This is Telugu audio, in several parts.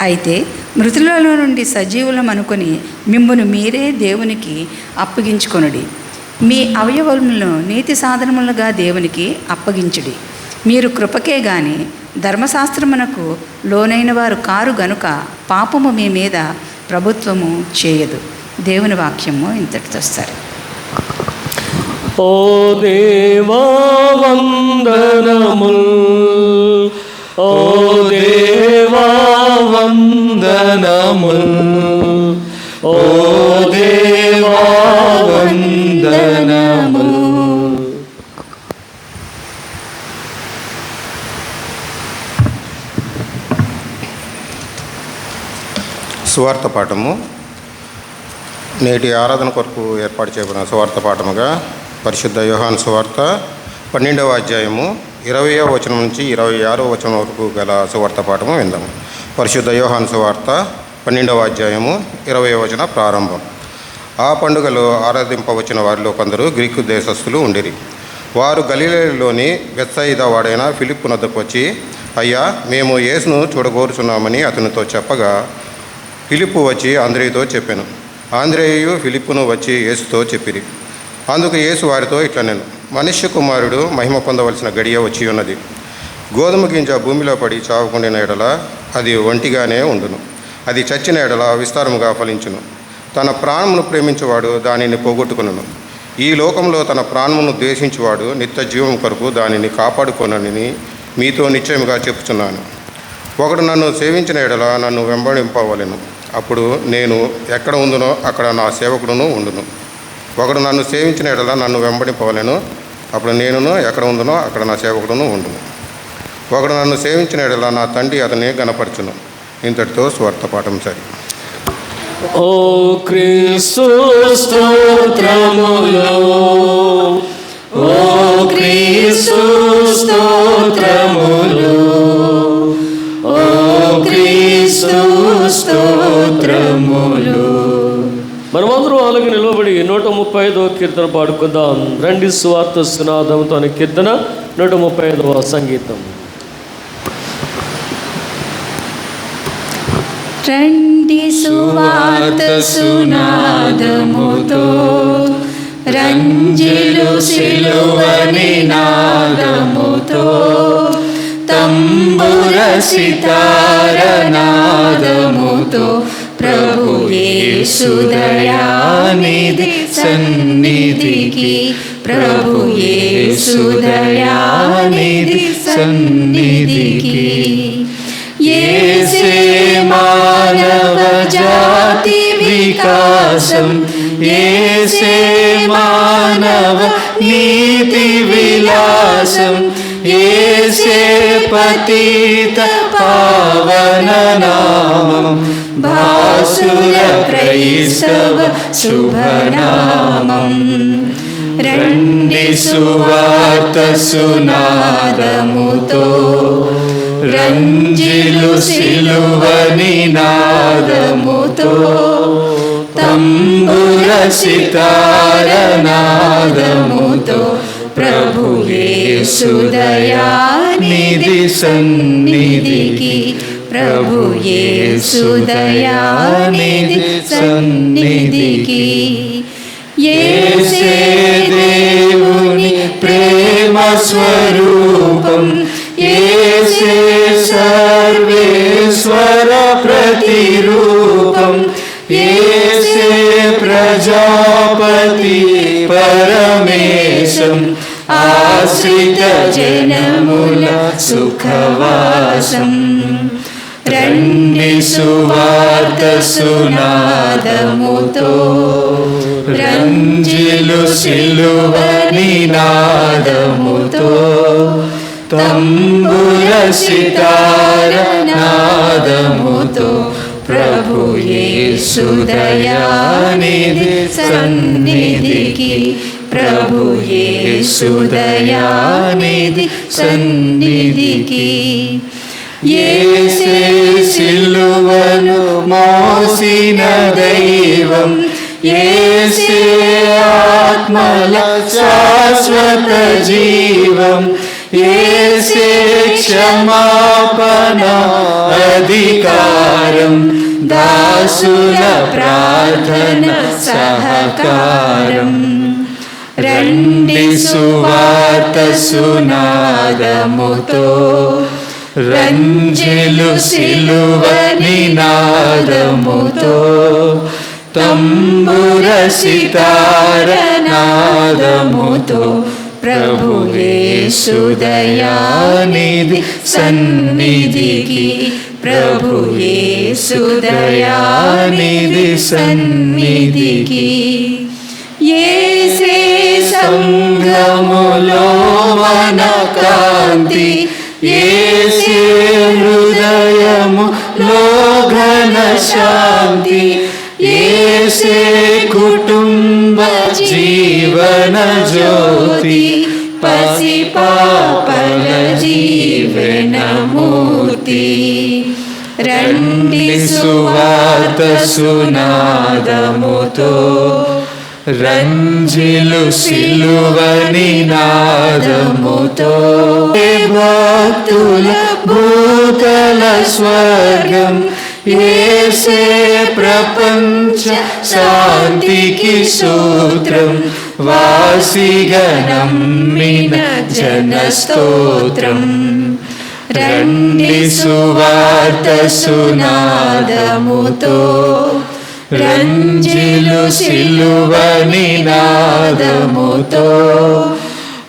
అయితే మృతులలో నుండి సజీవులమనుకొని మిమ్మును మీరే దేవునికి అప్పగించుకొనుడి. మీ అవయవములను నీతి సాధనములుగా దేవునికి అప్పగించుడి. మీరు కృపకే గాని ధర్మశాస్త్రమునకు లోనైన వారు కారు గనుక పాపము మీ మీద ప్రభుత్వము చేయదు. దేవుని వాక్యము ఇంతటితో సరే. ఓ దేవా వందనముల్, ఓ దేవా వందనముల్, ఓ దేవా వందనముల్. సువార్త పాఠము. నేటి ఆరాధన కొరకు ఏర్పాటు చేయబడిన సువార్త పాఠముగా పరిశుద్ధ యోహాను సువార్త 12వ అధ్యాయము 20వ వచనం నుంచి 26వ వచనం వరకు గల సువార్త పాఠము విందాము. పరిశుద్ధ యోహాను సువార్త 12వ అధ్యాయము 20వ వచన ప్రారంభం. ఆ పండుగలో ఆరాధింపవచ్చిన వారిలో కొందరు గ్రీకు దేశస్థులు ఉండిరి. వారు గలిలయలోని బెత్సయిదా వాడైన ఫిలిప్పు వద్దకు వచ్చి, అయ్యా, మేము యేసును చూడగోరుచున్నామని అతనితో చెప్పగా, ఫిలిప్పు వచ్చి ఆంద్రేయుతో చెప్పాను. ఆంద్రేయు ఫిలిప్పును వచ్చి యేసుతో చెప్పిరి. అందుకు యేసు వారితో ఇట్లనెను, మనుష్య కుమారుడు మహిమ పొందవలసిన గడియ వచ్చి ఉన్నది. గోధుమ గింజ భూమిలో పడి చావుకుండిన ఎడల అది ఒంటిగానే ఉండును, అది చచ్చిన ఎడల విస్తారముగా ఫలించును. తన ప్రాణమును ప్రేమించువాడు దానిని పోగొట్టుకును. ఈ లోకంలో తన ప్రాణమును ద్వేషించువాడు నిత్య జీవం కొరకు దానిని కాపాడుకొనని మీతో నిశ్చయముగా చెప్పుచున్నాను. ఒకడు నన్ను సేవించిన ఎడల నన్ను వెంబడింపవలెను. అప్పుడు నేను ఎక్కడ ఉందునో అక్కడ నా సేవకుడును ఉండును. ఒకడు నన్ను సేవించిన ఎడల నన్ను వెంబడింపవలెను. అప్పుడు నేనును ఎక్కడ ఉందునో అక్కడ నా సేవకుడును ఉండును. ఒకడు నన్ను సేవించిన ఎడల నా తండ్రి అతన్ని గణపరచును. ఇంతటితో స్వార్థ పాఠం సరి. ఓ క్రీస్తు స్తోత్రములు, ఓ క్రీస్తు స్తోత్రములు, ఓ క్రీస్తు స్తోత్రములు. మనమందరూ అలాగే నిలబడి 135వ కీర్తన పాడుకుందాం. రండి సువార్త సునాదంతో అనే కీర్తన 135వ సంగీతం. రండి సువార్త సునాదముతో, రంజిలు సిలువని నాదముతో, తంబుర సితార నాదముతో, ప్రభు యేసు దయానిధి సన్నిధికి, ప్రభు యేసు దయానిధి సన్నిధికి. యేసే మానవ జాతి వికాసం, యేసే మానవ నీతి విలాసం, యేసే పతిత పావన నామం, భాసుర క్రైస్తవ శుభనామం. రండి సువార్త సునాదముతో, రంజిలు సిలువని నాదముతో, తంబుర సితార నాదముతో, ప్రభు యేసు దయానిధి సన్నిధికి, ప్రభు యేసు దయానిధి సన్నిధికి. యేసే దేవుని ప్రేమ స్వరూపం, యేసే సర్వేశ్వర ప్రతిరూపం, యేసే ప్రజాపతి పరమేశం, ఆశ్రిత జనముల సుఖవాసం. రండి సువార్త సునాదముతో, రంజిలు సిలువని నాదముతో, తంబుర సితార నాదముతో, ప్రభు యేసు దయానిధి సన్నిధికి, ప్రభు యేసు దయానిధి సన్నిధికి. యేసే సిలువను మోసిన దైవం, యేసే ఆత్మల శాశ్వత జీవం, యేసే క్షమాపణ అధికారం, సారం దాసుల ప్రార్థన సహకారం. రండి సువార్త సునాదముతో రంజిలు సిలువ నినాదముతో తంబుర సితార నాదముతో ప్రభు యేసు దయానిధి సన్నిధికి ప్రభు యేసు దయానిధి సన్నిధికి యేసే సంగములో మన కాంతి యేసే హృదయములో ఘన శాంతి యేసే కుటుంబ జీవన జ్యోతి పసి పాపల జీవనమూర్తి. రండి సువార్త సునాదముతో రంజిలు సిలువ నినాదముతో భక్తుల భూతల స్వర్గం యేసే ప్రపంచ శాంతికి సూత్రం వాసిగా నమ్మిన జన స్తోత్రం. రండి సువార్త సునాదముతో రంజిలు సిలువ నినాదముతో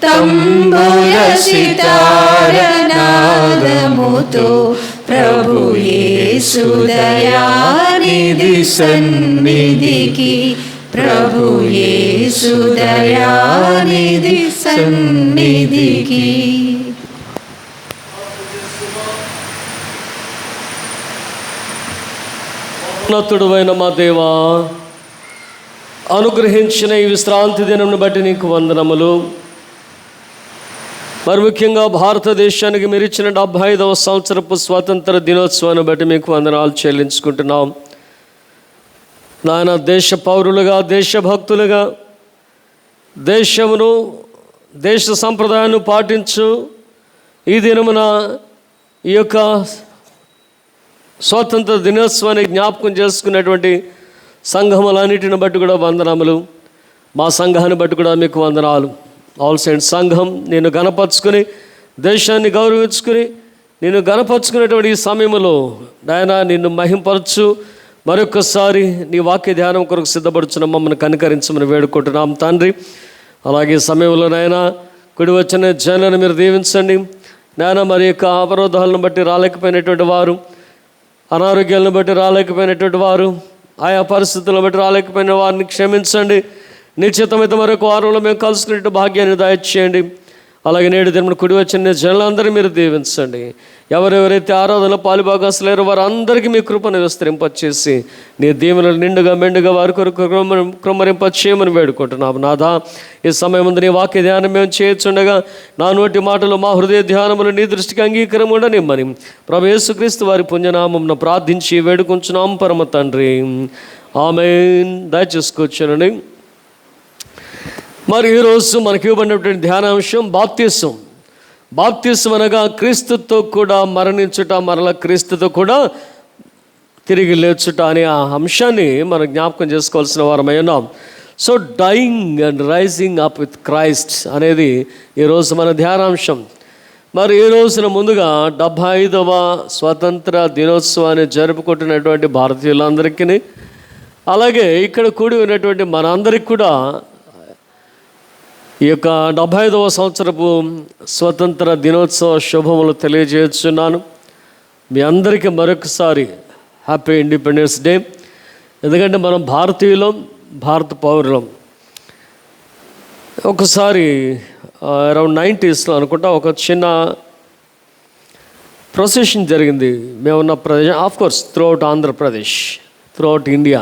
తంబుర సితార నాదముతో ప్రభు యేసు దయానిధి సన్నిధికి ప్రభు యేసు దయానిధి సన్నిధికి. ఉన్నతుడైన మా దేవా, అనుగ్రహించిన ఈ విశ్రాంతి దినంను బట్టి నీకు వందనములు. మరి ముఖ్యంగా భారతదేశానికి మీరు ఇచ్చిన 75వ సంవత్సరపు స్వాతంత్ర దినోత్సవాన్ని బట్టి మీకు వందనాలు చెల్లించుకుంటున్నాం. నాయన, దేశ పౌరులుగా, దేశభక్తులుగా దేశమును, దేశ సంప్రదాయాన్ని పాటించు ఈ దినమున ఈ యొక్క స్వాతంత్ర దినోత్సవాన్ని జ్ఞాపకం చేసుకునేటువంటి సంఘములన్నిటిని బట్టి కూడా వందనములు. మా సంఘాన్ని బట్టి కూడా మీకు వందనాలు. ఆల్ సెయింట్స్ సంఘం నేను గణపరుచుకుని, దేశాన్ని గౌరవించుకుని నేను గణపరుచుకునేటువంటి ఈ సమయంలో నాయన నిన్ను మహింపరచు. మరొకసారి నీ వాక్య ధ్యానం కొరకు సిద్ధపడుచున్న మమ్మల్ని కనికరించమని వేడుకుంటున్నాం తండ్రి. అలాగే సమయంలో నాయన కుడి వచ్చిన జనులను మీరు దీవించండి నాయన. మరి యొక్క అవరోధాలను బట్టి రాలేకపోయినటువంటి వారు, అనారోగ్యాలను బట్టి రాలేకపోయినటువంటి వారు, ఆయా పరిస్థితులను బట్టి రాలేకపోయిన వారిని క్షమించండి. నిశ్చితమైతే మరొక వారంలో మేము కలుసుకునే భాగ్యాన్ని దయచేయండి. అలాగే నేడు దినమున కుడి వచ్చిన జనులందరినీ మీరు దీవించండి. ఎవరెవరైతే ఆరాధనలో పాలుభాగస్తులేరో వారందరికీ మీ కృపను విస్తరింపచేసి నీ దీవెనలు నిండుగా మెండుగా వారి కొరకు కృమ్మరింపచేయమని వేడుకుంటున్నాము. నాథా, ఈ సమయం ముందు నీ వాక్య ధ్యానం మేము చేయొచ్చుండగా నా నోటి మాటలు మా హృదయ ధ్యానములు నీ దృష్టికి అంగీకారం ఉండనిమ్మని ప్రభు యేసుక్రీస్తు వారి పుణ్యనామమున ప్రార్థించి వేడుకుంటున్నాం పరమ తండ్రి. ఆమేన్. దయచేసి కూర్చోనండి. మరి ఈరోజు మనకి ఇవ్వబడినటువంటి ధ్యానాంశం బాప్తిసం. బాప్తిసం అనగా క్రీస్తుతో కూడా మరణించుట, మరలా క్రీస్తుతో కూడా తిరిగి లేచుట అనే ఆ అంశాన్ని మనం జ్ఞాపకం చేసుకోవాల్సిన వారమై ఉన్నాం. So dying and rising up with Christ అనేది ఈరోజు మన ధ్యానాంశం. మరి ఈ రోజున ముందుగా 75వ స్వాతంత్ర దినోత్సవాన్ని జరుపుకుంటున్నటువంటి భారతీయులందరికీ, అలాగే ఇక్కడ కూడి ఉన్నటువంటి మనందరికీ కూడా ఈ యొక్క 75వ సంవత్సరపు స్వతంత్ర దినోత్సవ శుభములు తెలియజేస్తున్నాను. మీ అందరికీ మరొకసారి హ్యాపీ ఇండిపెండెన్స్ డే. ఎందుకంటే మనం భారతీయులం, భారత పౌరులం. ఒకసారి అరౌండ్ 90sలో అనుకుంటా ఒక చిన్న ప్రొసెషన్ జరిగింది. మేమున్న ప్రదేశం, of course throughout Andhra Pradesh, throughout India.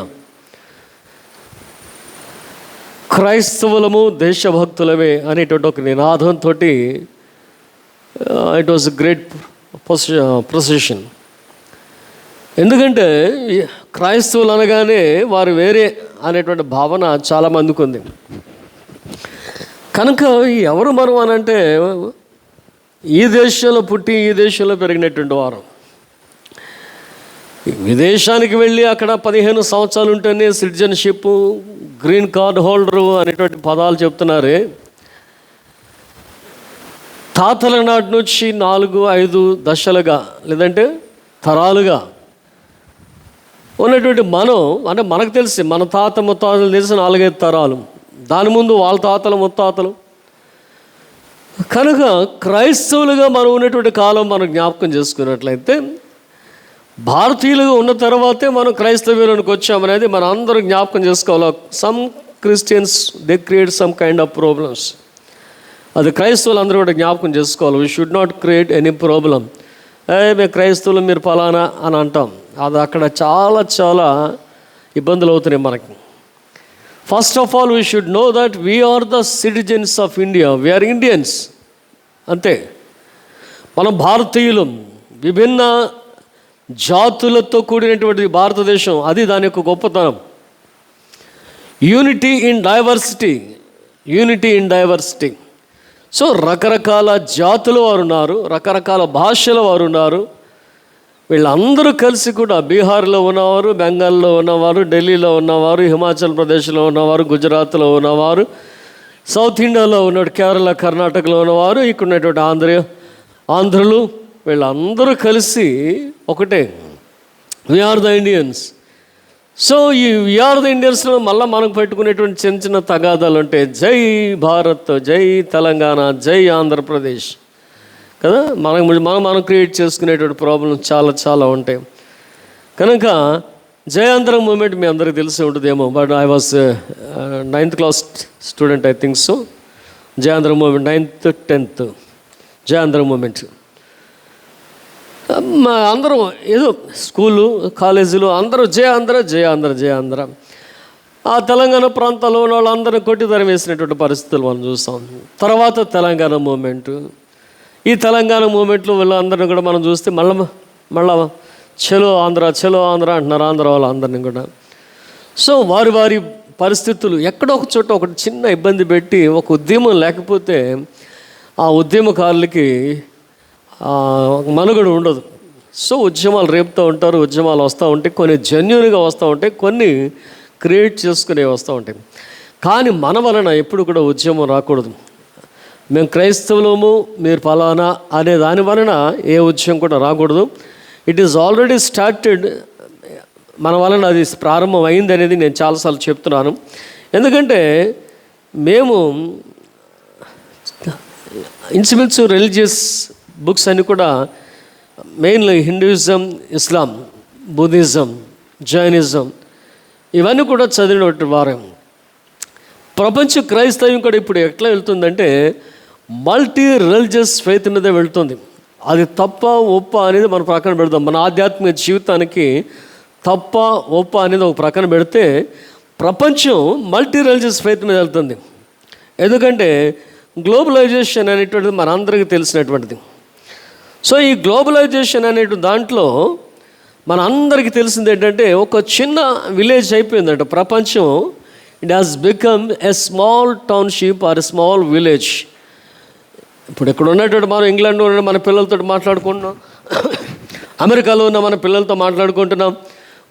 క్రైస్తవులము దేశభక్తులమే అనేటువంటి ఒక నినాదంతో ఇట్ వాజ్ గ్రేట్ ప్రొసెషన్. ఎందుకంటే క్రైస్తవులు అనగానే వారు వేరే అనేటువంటి భావన చాలామందికి ఉంది. కనుక ఎవరు మనం అనంటే ఈ దేశంలో పుట్టి ఈ దేశంలో పెరిగినటువంటి వారు. విదేశానికి వెళ్ళి అక్కడ 15 సంవత్సరాలు ఉంటేనే సిటిజన్షిప్, గ్రీన్ కార్డ్ హోల్డరు అనేటువంటి పదాలు చెప్తున్నారే. తాతల నాటి నుంచి 4-5 దశలుగా లేదంటే తరాలుగా ఉన్నటువంటి మనం, అంటే మనకు తెలిసి మన తాత ముత్తాతలు తెలిసి 4-5 తరాలు, దాని ముందు వాళ్ళ తాతలు ముత్తాతలు. కనుక క్రైస్తవులుగా మనం ఉన్నటువంటి కాలం మనం జ్ఞాపకం చేసుకున్నట్లయితే, భారతీయులుగా ఉన్న తర్వాతే మనం క్రైస్తవ్యంలోకి వచ్చామనేది మనం అందరూ జ్ఞాపకం చేసుకోవాలి. Some Christians they create some kind of problems. అది క్రైస్తవులు అందరూ కూడా జ్ఞాపకం చేసుకోవాలి. We should not create any problem. మేము క్రైస్తవులు, మీరు ఫలానా అని అంటాం. అది అక్కడ చాలా చాలా ఇబ్బందులు అవుతున్నాయి మనకి. First of all we should know that we are the citizens of India. We are Indians, అంతే. మనం భారతీయులు, విభిన్న జాతులతో కూడినటువంటి భారతదేశం, అది దాని యొక్క గొప్పతనం. Unity in diversity, unity in diversity. So రకరకాల జాతుల వారు ఉన్నారు, రకరకాల భాషల వారు ఉన్నారు. వీళ్ళందరూ కలిసి కూడా బీహార్లో ఉన్నవారు, బెంగాల్లో ఉన్నవారు, ఢిల్లీలో ఉన్నవారు, హిమాచల్ ప్రదేశ్లో ఉన్నవారు, గుజరాత్లో ఉన్నవారు, సౌత్ ఇండియాలో ఉన్నట్టు కేరళ, కర్ణాటకలో ఉన్నవారు, ఇక్కడ ఉన్నటువంటి ఆంధ్రులు, వీళ్ళందరూ కలిసి ఒకటే. We are the Indians. సో ఈ వీఆర్ ద ఇండియన్స్లో మళ్ళీ మనకు పెట్టుకునేటువంటి చిన్న చిన్న తగాదాలు ఉంటాయి. జై భారత్, జై తెలంగాణ, జై ఆంధ్రప్రదేశ్ కదా. మనం క్రియేట్ చేసుకునేటువంటి ప్రాబ్లమ్స్ చాలా చాలా ఉంటాయి. కనుక జయాంధ్ర మూమెంట్ మీ అందరికీ తెలిసి ఉంటుందేమో, but I was 9th class student, I think so. Jai Andhra movement 9th 10th Jai Andhra movement. అందరం ఏదో స్కూలు, కాలేజీలు అందరూ జయ ఆంధ్ర, జయ ఆంధ్ర, జయ ఆంధ్ర. ఆ తెలంగాణ ప్రాంతాల్లో ఉన్న వాళ్ళందరూ కొట్టిదరం వేసినటువంటి పరిస్థితులు మనం చూస్తాం. తర్వాత తెలంగాణ మూమెంటు. ఈ తెలంగాణ మూమెంట్లో వీళ్ళందరినీ కూడా మనం చూస్తే మళ్ళా చలో ఆంధ్ర, చలో ఆంధ్ర అంటున్నారు ఆంధ్ర వాళ్ళందరినీ కూడా. సో వారి వారి పరిస్థితులు ఎక్కడో ఒక చోట ఒకటి చిన్న ఇబ్బంది పెట్టి, ఒక ఉద్యమం లేకపోతే ఆ ఉద్యమకారులకి మనుగడ ఉండదు. సో ఉద్యమాలు రేపుతూ ఉంటారు, ఉద్యమాలు వస్తూ ఉంటాయి. కొన్ని జెన్యూన్గా వస్తూ ఉంటాయి, కొన్ని క్రియేట్ చేసుకునే వస్తూ ఉంటాయి. కానీ మన వలన ఎప్పుడు కూడా ఉద్యమం రాకూడదు. మేము క్రైస్తవులము, మీరు ఫలానా అనే దాని వలన ఏ ఉద్యమం కూడా రాకూడదు. ఇట్ ఈజ్ ఆల్రెడీ స్టార్టెడ్, మన వలన అది ప్రారంభం అయింది అనేది నేను చాలాసార్లు చెప్తున్నాను. ఎందుకంటే మేము ఇంచుమించు రిలీజియస్ బుక్స్ అన్నీ కూడా మెయిన్లీ హిందూయిజం, ఇస్లాం, బుద్ధిజం, జైనిజం ఇవన్నీ కూడా చదివినటువంటి వారం. ప్రపంచ క్రైస్తవం కూడా ఇప్పుడు ఎట్లా వెళ్తుందంటే మల్టీ రిలీజియస్ ఫెయిత్ మీద వెళ్తుంది. అది తప్ప ఒప్ప అనేది మనం ప్రక్కన పెడతాం. మన ఆధ్యాత్మిక జీవితానికి తప్ప ఒప్ప అనేది ఒక ప్రక్కన పెడితే ప్రపంచం మల్టీ రిలీజియస్ ఫెయిత్ మీద వెళ్తుంది. ఎందుకంటే గ్లోబలైజేషన్ అనేటువంటిది మనందరికీ తెలిసినటువంటిది. సో ఈ గ్లోబలైజేషన్ అనే దాంట్లో మన అందరికీ తెలిసింది ఏంటంటే, ఒక చిన్న విలేజ్ అయిపోయిందంట ప్రపంచం. It has become a small township or a small village. ఇప్పుడు ఇక్కడ ఉన్నటువంటి మనం ఇంగ్లాండ్లో ఉన్న మన పిల్లలతో మాట్లాడుకుంటున్నాం, అమెరికాలో ఉన్న మన పిల్లలతో మాట్లాడుకుంటున్నాం.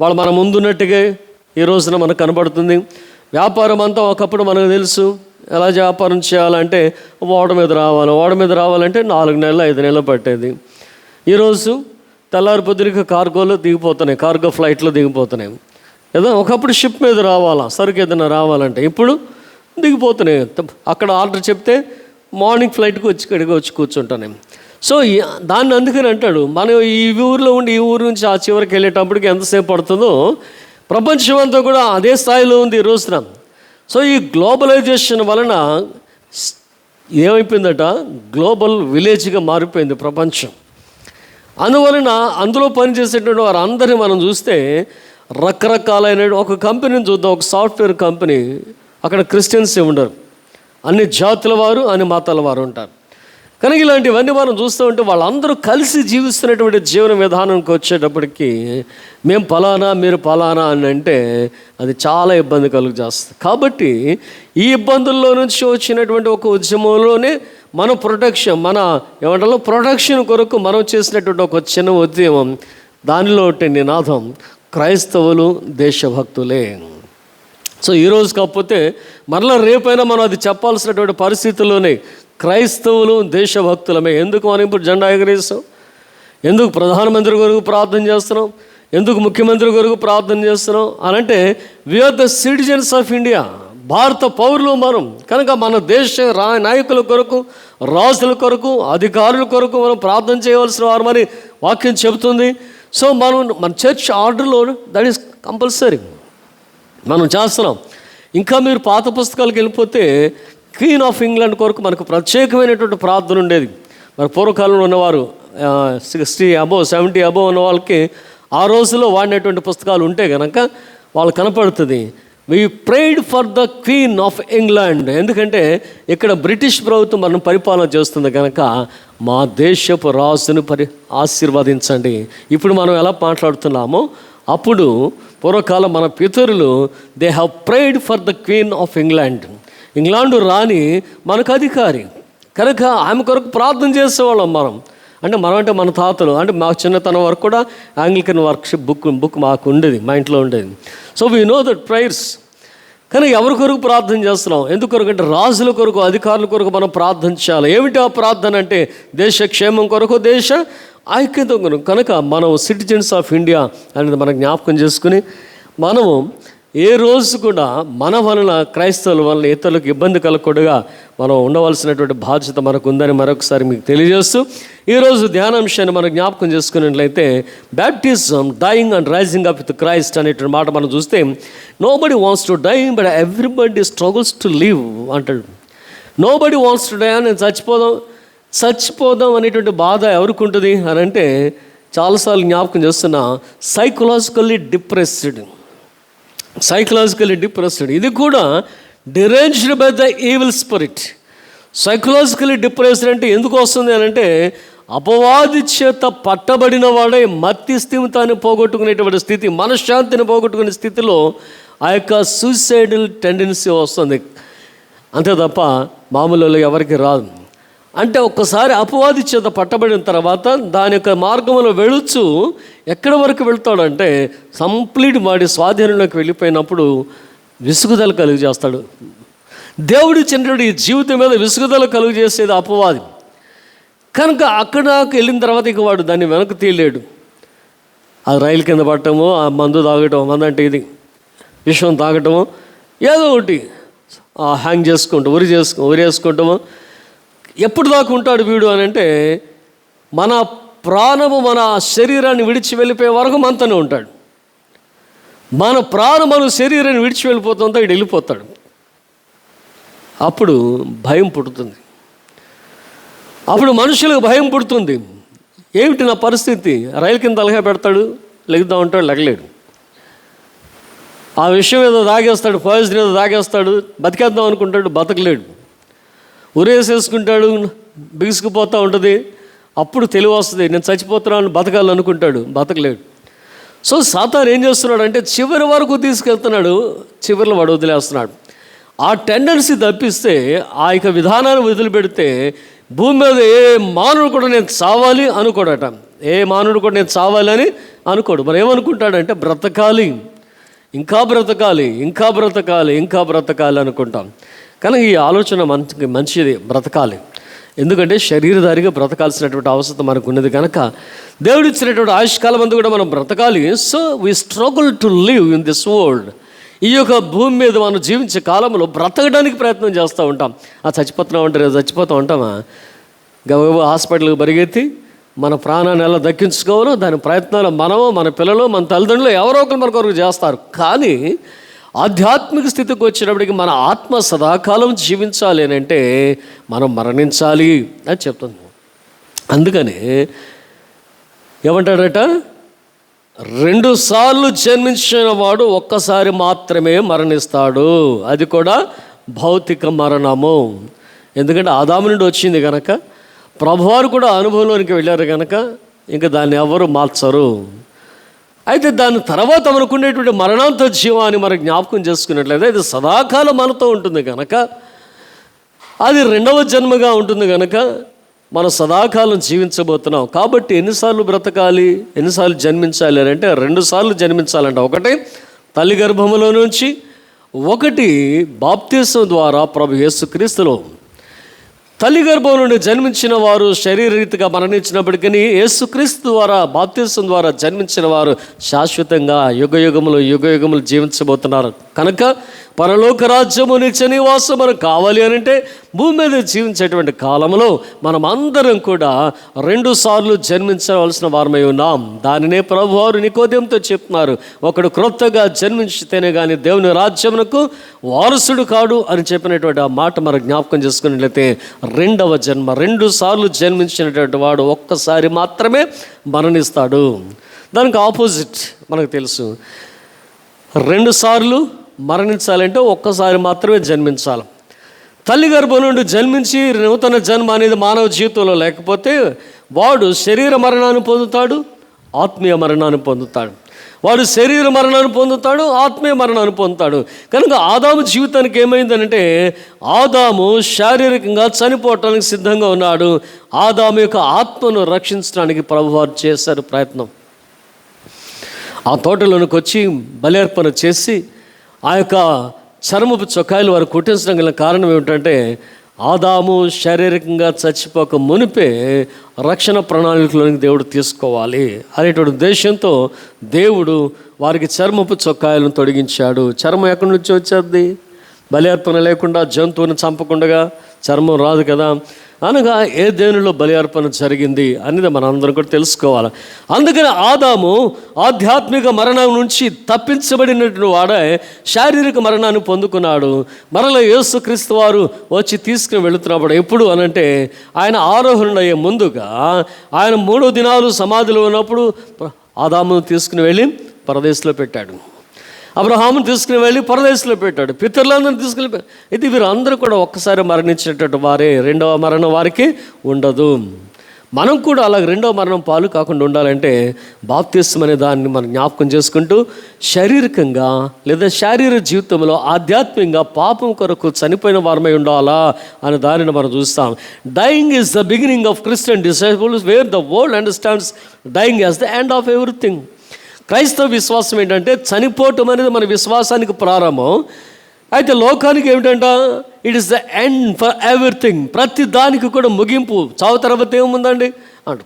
వాళ్ళు మన ముందున్నట్టుగా ఈ రోజున మనకు కనబడుతుంది. వ్యాపారం అంతా ఒకప్పుడు మనకు తెలుసు. ఎలా వ్యాపారం చేయాలంటే ఓడ మీద రావాలంటే 4 నెలలు 5 నెలలు పట్టేది. ఈరోజు తెల్లారి పొద్దునకి కార్గోలో దిగిపోతున్నాయి, కార్గో ఫ్లైట్లో దిగిపోతున్నాయి. ఏదో ఒకప్పుడు షిప్ మీద రావాలా, సరుకు ఏదైనా రావాలంటే ఇప్పుడు దిగిపోతున్నాయి. అక్కడ ఆర్డర్ చెప్తే మార్నింగ్ ఫ్లైట్కి వచ్చి కూర్చుంటాను. సో దాన్ని అందుకని అంటాడు, మనం ఈ ఊరిలో ఉండి ఈ ఊరు నుంచి ఆ చివరికి వెళ్ళేటప్పటికి ఎంతసేపు పడుతుందో ప్రపంచం అంతా కూడా అదే స్థాయిలో ఉంది ఈ రోజున. సో ఈ గ్లోబలైజేషన్ వలన ఏమైపోయిందట, గ్లోబల్ విలేజ్గా మారిపోయింది ప్రపంచం. అందువలన అందులో పనిచేసేటువంటి వారు అందరినీ మనం చూస్తే రకరకాలైన ఒక కంపెనీని చూద్దాం, ఒక సాఫ్ట్వేర్ కంపెనీ. అక్కడ క్రిస్టియన్స్ ఉండరు, అన్ని జాతుల వారు, అన్ని మతాల వారు ఉంటారు. కనుక ఇలాంటివన్నీ మనం చూస్తూ ఉంటే వాళ్ళందరూ కలిసి జీవిస్తున్నటువంటి జీవన విధానంకి వచ్చేటప్పటికి మేము ఫలానా మీరు ఫలానా అని అంటే అది చాలా ఇబ్బంది కలుగు చేస్తుంది. కాబట్టి ఈ ఇబ్బందుల్లో నుంచి వచ్చినటువంటి ఒక ఉద్యమంలోనే మన ప్రొటెక్షన్, మన ప్రొటెక్షన్ కొరకు మనం చేసినటువంటి ఒక చిన్న ఉద్యమం దానిలో నినాదం క్రైస్తవులు దేశభక్తులే. సో ఈరోజు కాకపోతే మరలా రేపైనా మనం అది చెప్పాల్సినటువంటి పరిస్థితుల్లోనే క్రైస్తవులు దేశభక్తులమే. ఎందుకు మనం ఇప్పుడు జెండా ఎగరేస్తాం? ఎందుకు ప్రధానమంత్రి కొరకు ప్రార్థన చేస్తున్నాం? ఎందుకు ముఖ్యమంత్రి కొరకు ప్రార్థన చేస్తున్నాం అనంటే we are the citizens of India, భారత పౌరులు మనం. కనుక మన దేశ నాయకుల కొరకు, రాజుల కొరకు, అధికారుల కొరకు మనం ప్రార్థన చేయవలసిన వారమని వాక్యం చెబుతుంది. సో మన చర్చ్ ఆర్డర్లో దట్ ఈస్ కంపల్సరీ మనం చేస్తున్నాం. ఇంకా మీరు పాత పుస్తకాలకు వెళ్ళిపోతే క్వీన్ ఆఫ్ ఇంగ్లాండ్ కొరకు మనకు ప్రత్యేకమైనటువంటి ప్రార్థన ఉండేది. మరి పూర్వకాలంలో ఉన్నవారు 60 అబోవ్ 70 అబోవ్ ఉన్న వాళ్ళకి ఆ రోజుల్లో వాడినటువంటి పుస్తకాలు ఉంటే కనుక వాళ్ళు కనపడుతుంది. We pray for the queen of England. ఎందుకంటే ఇక్కడ బ్రిటిష్ ప్రభుత్వం మనం పరిపాలన చేస్తుంది కనుక మా దేశపు రాజును ఆశీర్వదించండి. ఇప్పుడు మనం ఎలా మాట్లాడుతున్నామో అప్పుడు పూర్వకాలం మన పితరులు they have prayed for the queen of England. England రాణి మనకు అధికారి కనుక ఆమె కొరకు ప్రార్థన చేసేవాళ్ళం మనం. అంటే మన తాతలు, అంటే మా చిన్నతనం వరకు కూడా ఆంగ్లికన్ వర్క్షిప్ బుక్ మాకు ఉండేది, మా ఇంట్లో ఉండేది. So we know that prayers. కానీ ఎవరి కొరకు ప్రార్థన చేస్తున్నాం? ఎందుకు కొరకు అంటే రాజుల కొరకు, అధికారుల కొరకు మనం ప్రార్థన చేయాలి. ఏమిటి ఆ ప్రార్థన అంటే దేశ క్షేమం కొరకు, దేశ ఐక్యత కొరకు. కనుక మనం సిటిజన్స్ ఆఫ్ ఇండియా అనేది మనం జ్ఞాపకం చేసుకుని మనము ఏ రోజు కూడా మన వలన, క్రైస్తవుల వలన ఇతరులకు ఇబ్బంది కలగకూడగా మనం ఉండవలసినటువంటి బాధ్యత మనకు ఉందని మరొకసారి మీకు తెలియజేస్తూ ఈరోజు ధ్యానాంశాన్ని మనం జ్ఞాపకం చేసుకున్నట్లయితే baptism, dying and rising up with Christ అనేటువంటి మాట మనం చూస్తే nobody wants to die but everybody struggles to live అంటాడు. నోబడి వాంట్స్ టు డై అని చచ్చిపోదాం అనేటువంటి బాధ ఎవరికి ఉంటుంది అని అంటే చాలాసార్లు జ్ఞాపకం చేస్తున్నా సైకలాజికల్లీ డిప్రెస్డ్. ఇది కూడా deranged by the evil spirit. Psychologically depressed అంటే ఎందుకు వస్తుంది అని అంటే అపవాది చేత పట్టబడిన వాడే మత్తి స్థిమితాన్ని పోగొట్టుకునేటువంటి స్థితి, మనశ్శాంతిని పోగొట్టుకునే స్థితిలో ఆ యొక్క సూసైడల్ టెండెన్సీ వస్తుంది. అంతే తప్ప మామూలు ఎవరికి రాదు. అంటే ఒక్కసారి అపవాది చేత పట్టబడిన తర్వాత దాని యొక్క మార్గంలో వెళుచు ఎక్కడి వరకు వెళ్తాడంటే కంప్లీట్ వాడి స్వాధీనంలోకి వెళ్ళిపోయినప్పుడు విసుగుదల కలుగు చేస్తాడు. దేవుడి చెందిన ఈ జీవితం మీద విసుగుదల కలుగు చేసేది అపవాది. కనుక అక్కడకు వెళ్ళిన తర్వాత ఇక వాడు దాన్ని వెనక్కి తీయలేడు. ఆ రైలు కింద పట్టడము, ఆ మందు తాగటం, మందు అంటే ఇది విషం తాగటము, ఏదో ఒకటి హ్యాంగ్ చేసుకుంటాం, ఉరేసుకుంటాము. ఎప్పుడు దాకా ఉంటాడు వీడు అని అంటే మన ప్రాణము మన శరీరాన్ని విడిచి వెళ్ళిపోయే వరకు మనతోనే ఉంటాడు. మన ప్రాణం మన శరీరాన్ని విడిచి వెళ్ళిపోతుందో వీడు వెళ్ళిపోతాడు. అప్పుడు భయం పుడుతుంది. అప్పుడు మనుషులకు భయం పుడుతుంది. ఏమిటి నా పరిస్థితి? రైలు కింద తలగా పెడతాడు, లెగుద్దాం ఉంటాడు, లెగలేడు. ఆ విషయం ఏదో తాగేస్తాడు, పాయిజన్ ఏదో తాగేస్తాడు, బతికేద్దాం అనుకుంటాడు, బతకలేడు. ఉరేసేసుకుంటాడు, బిగుసుకుపోతూ ఉంటుంది. అప్పుడు తెలివి వస్తుంది, నేను చచ్చిపోతున్నాను, బతకాలనుకుంటాడు, బతకలేడు. సో సాతాను ఏం చేస్తున్నాడు అంటే చివరి వరకు తీసుకెళ్తున్నాడు, చివరిలో వాడు వదిలేస్తున్నాడు. ఆ టెండెన్సీ తప్పిస్తే, ఆ యొక్క విధానాన్ని వదిలిపెడితే భూమి మీద ఏ మానవుడు కూడా నేను చావాలి అనుకోడట. ఏ మానవుడు కూడా నేను చావాలి అని అనుకోడు. మరి ఏమనుకుంటాడంటే బ్రతకాలి, ఇంకా బ్రతకాలి, ఇంకా బ్రతకాలి, ఇంకా బ్రతకాలి అనుకుంటాం. కానీ ఈ ఆలోచన మంచిది, బ్రతకాలి. ఎందుకంటే శరీరధారిగా బ్రతకాల్సినటువంటి అవసరం మనకు ఉన్నది కనుక దేవుడు ఇచ్చినటువంటి ఆయుష్కాలం అంతా కూడా మనం బ్రతకాలి. So we struggle to live in this world. ఈ యొక్క భూమి మీద మనం జీవించే కాలంలో బ్రతకడానికి ప్రయత్నం చేస్తూ ఉంటాం. చచ్చిపోతున్నాం అంటే రేపు చచ్చిపోతూ ఉంటామా? హాస్పిటల్కి పరిగెత్తి మన ప్రాణాన్ని ఎలా దక్కించుకోవాలో దాని ప్రయత్నాలు మనము, మన పిల్లలు, మన తల్లిదండ్రులు ఎవరో ఒకరు మన కొరకు చేస్తారు. కానీ ఆధ్యాత్మిక స్థితికి వచ్చినప్పటికీ మన ఆత్మ సదాకాలం జీవించాలి అని అంటే మనం మరణించాలి అని చెప్తుంది. అందుకని ఏమంటాడట, 2 సార్లు జన్మించిన వాడు ఒక్కసారి మాత్రమే మరణిస్తాడు, అది కూడా భౌతిక మరణము. ఎందుకంటే ఆదాము నుండి వచ్చింది కనుక, ప్రభువారు కూడా అనుభవంలోనికి వెళ్ళారు కనుక ఇంకా దాన్ని ఎవరు మార్చరు. అయితే దాని తర్వాత మనకునేటువంటి మరణాంత జీవాన్ని మనం జ్ఞాపకం చేసుకున్నట్లయితే ఇది సదాకాలం మనతో ఉంటుంది కనుక, అది 2వ జన్మగా ఉంటుంది కనుక మనం సదాకాలం జీవించబోతున్నాం. కాబట్టి ఎన్నిసార్లు బ్రతకాలి, ఎన్నిసార్లు జన్మించాలి అని అంటే 2 సార్లు జన్మించాలంట. ఒకటి తల్లి గర్భములో నుంచి, ఒకటి బాప్తిసం ద్వారా ప్రభు యేసుక్రీస్తులో. తల్లి గర్భం నుండి జన్మించిన వారు శరీరరీతిగా మరణించినప్పటికీ యేసుక్రీస్తు ద్వారా బాప్తిసం ద్వారా జన్మించిన వారు శాశ్వతంగా యుగయుగములు జీవించబోతున్నారు. కనుక పరలోక రాజ్యము నిత్య నివాసం మనకు కావాలి అని అంటే భూమి మీద జీవించేటువంటి కాలంలో మనం అందరం కూడా 2 సార్లు జన్మించవలసిన వారమై ఉన్నాం. దానినే ప్రభువారు నికోదేముతో చెప్తున్నారు. ఒకడు క్రొత్తగా జన్మించితేనే కానీ దేవుని రాజ్యమునకు వారసుడు కాడు అని చెప్పినటువంటి ఆ మాట మనం జ్ఞాపకం చేసుకున్నట్లయితే 2వ జన్మ, 2 సార్లు జన్మించినటువంటి వాడు ఒక్కసారి మాత్రమే మరణిస్తాడు. దానికి ఆపోజిట్ మనకు తెలుసు. 2 సార్లు మరణించాలంటే ఒక్కసారి మాత్రమే జన్మించాలి. తల్లి గర్భం నుండి జన్మించి నూతన జన్మ అనేది మానవ జీవితంలో లేకపోతే వాడు శరీర మరణాన్ని పొందుతాడు, ఆత్మీయ మరణాన్ని పొందుతాడు. వాడు శరీర మరణాన్ని పొందుతాడు, ఆత్మీయ మరణాన్ని పొందుతాడు. కనుక ఆదాము జీవితానికి ఏమైందనంటే ఆదాము శారీరకంగా చనిపోవటానికి సిద్ధంగా ఉన్నాడు. ఆదాము యొక్క ఆత్మను రక్షించడానికి ప్రభువారు చేశారు ప్రయత్నం. ఆ తోటలోనికి వచ్చి బలి అర్పణ చేసి ఆ యొక్క చర్మపు చొక్కాయలు వారు కుట్టించడం గల కారణం ఏమిటంటే ఆదాము శారీరకంగా చచ్చిపోక మునిపే రక్షణ ప్రణాళికలోనికి దేవుడు తీసుకోవాలి అనేటువంటి ఉద్దేశంతో దేవుడు వారికి చర్మపు చొక్కాయలను తొడిగించాడు. చర్మం ఎక్కడి నుంచి వచ్చేది? బలి అర్పణ లేకుండా జంతువుని చంపకుండా చర్మం రాదు కదా. అనగా ఏ దేవునిలో బలి అర్పణ జరిగింది అనేది మనం అందరం కూడా తెలుసుకోవాలి. అందుకని ఆదాము ఆధ్యాత్మిక మరణం నుంచి తప్పించబడినటువంటి వాడే శారీరక మరణాన్ని పొందుకున్నాడు. మరలా యేసుక్రీస్తు వారు వచ్చి తీసుకుని వెళుతున్నప్పుడు ఎప్పుడు అనంటే ఆయన ఆరోహణయ్యే ముందుగా ఆయన 3 దినాలు సమాధిలో ఉన్నప్పుడు ఆదామును తీసుకుని వెళ్ళి పరదేశంలో పెట్టాడు. అబ్రహామును తీసుకుని వెళ్ళి పరదేశంలో పెట్టాడు. పితరులందరినీ తీసుకుని ఇది వీరందరూ కూడా ఒక్కసారి మరణించినటువంటి వారే. 2వ మరణం వారికి ఉండదు. మనం కూడా అలాగ 2వ మరణం పాలు కాకుండా ఉండాలంటే బాప్తిస్మం అనే దాన్ని మనం జ్ఞాపకం చేసుకుంటూ శారీరకంగా లేదా శారీరక జీవితంలో ఆధ్యాత్మికంగా పాపం కొరకు చనిపోయిన వారమై ఉండాలా అనే దానిని మనం చూస్తాం. Dying is the beginning of Christian disciples where the world understands dying as the end of everything. క్రైస్తవ విశ్వాసం ఏంటంటే చనిపోవటం అనేది మన విశ్వాసానికి ప్రారంభం. అయితే లోకానికి ఏమిటంట it is the end for everything. ప్రతి దానికి కూడా ముగింపు. చావు తర్వాత ఏముందండి అంట.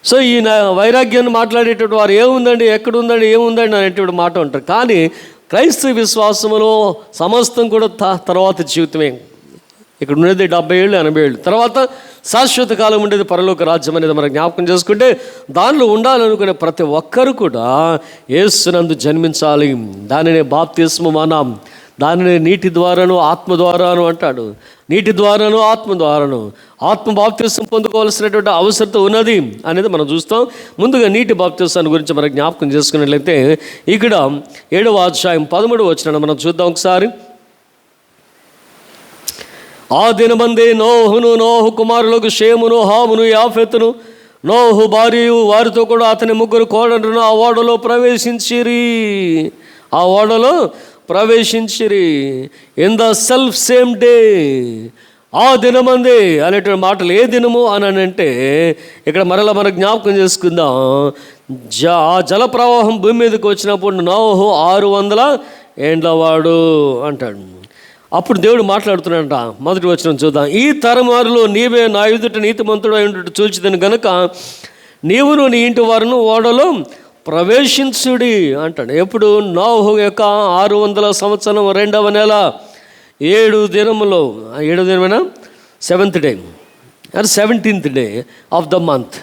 సో ఈ వైరాగ్యాన్ని మాట్లాడేటటువంటి వారు ఏముందండి, ఎక్కడుందండి, ఏముందండి అనేటువంటి మాట ఉంటారు. కానీ క్రైస్తవ విశ్వాసంలో సమస్తం కూడా తర్వాత జీవితమే. ఇక్కడ ఉండేది 70 ఏళ్ళు 80 ఏళ్ళు, తర్వాత శాశ్వత కాలం ఉండేది పరలోక రాజ్యం అనేది మనం జ్ఞాపకం చేసుకుంటే దానిలో ఉండాలనుకునే ప్రతి ఒక్కరు కూడా యేసునందు జన్మించాలి. దానినే బాప్తిస్మం అన్నాం. దానినే నీటి ద్వారాను ఆత్మ ద్వారాను అంటాడు. నీటి ద్వారాను ఆత్మ ద్వారాను ఆత్మ బాప్తిస్మం పొందుకోవాల్సినటువంటి అవసరత ఉన్నది అనేది మనం చూస్తాం. ముందుగా నీటి బాప్తిస్మాన్ని గురించి మనం జ్ఞాపకం చేసుకున్నట్లయితే ఇక్కడ 7వ అధ్యాయం 13వ వచనాన్ని మనం చూద్దాం ఒకసారి. ఆ దినమందే నోహు కుమారులకు షేమును, హామును, యాఫెతును, నోహు భార్యయు వారితో కూడా అతని 3 కోడళ్లను ఆ ఓడలో ప్రవేశించిరి. In the self same day. ఆ దినమందే అనేటువంటి మాటలు ఏ దినము అని అంటే ఇక్కడ మరలా మనం జ్ఞాపకం చేసుకుందాం. ఆ జల ప్రవాహం భూమి మీదకి వచ్చినప్పుడు నోహు 600 ఏండ్ల వాడు అంటాడు. అప్పుడు దేవుడు మాట్లాడుతున్నాడంట. మొదటి వచనం చూద్దాం. ఈ తరం వారిలో నీవే నా ఎదుట నీతిమంతుడు అయినట్టు చూచిదని గనుక నీవును నీ ఇంటి వారును ఓడలో ప్రవేశించుడి అంటాడు. ఎప్పుడు నోహు యొక్క 600 సంవత్సరం 2వ నెల 7 దినములో 7వ దినమేనా 7th డే అది 17th day of the month.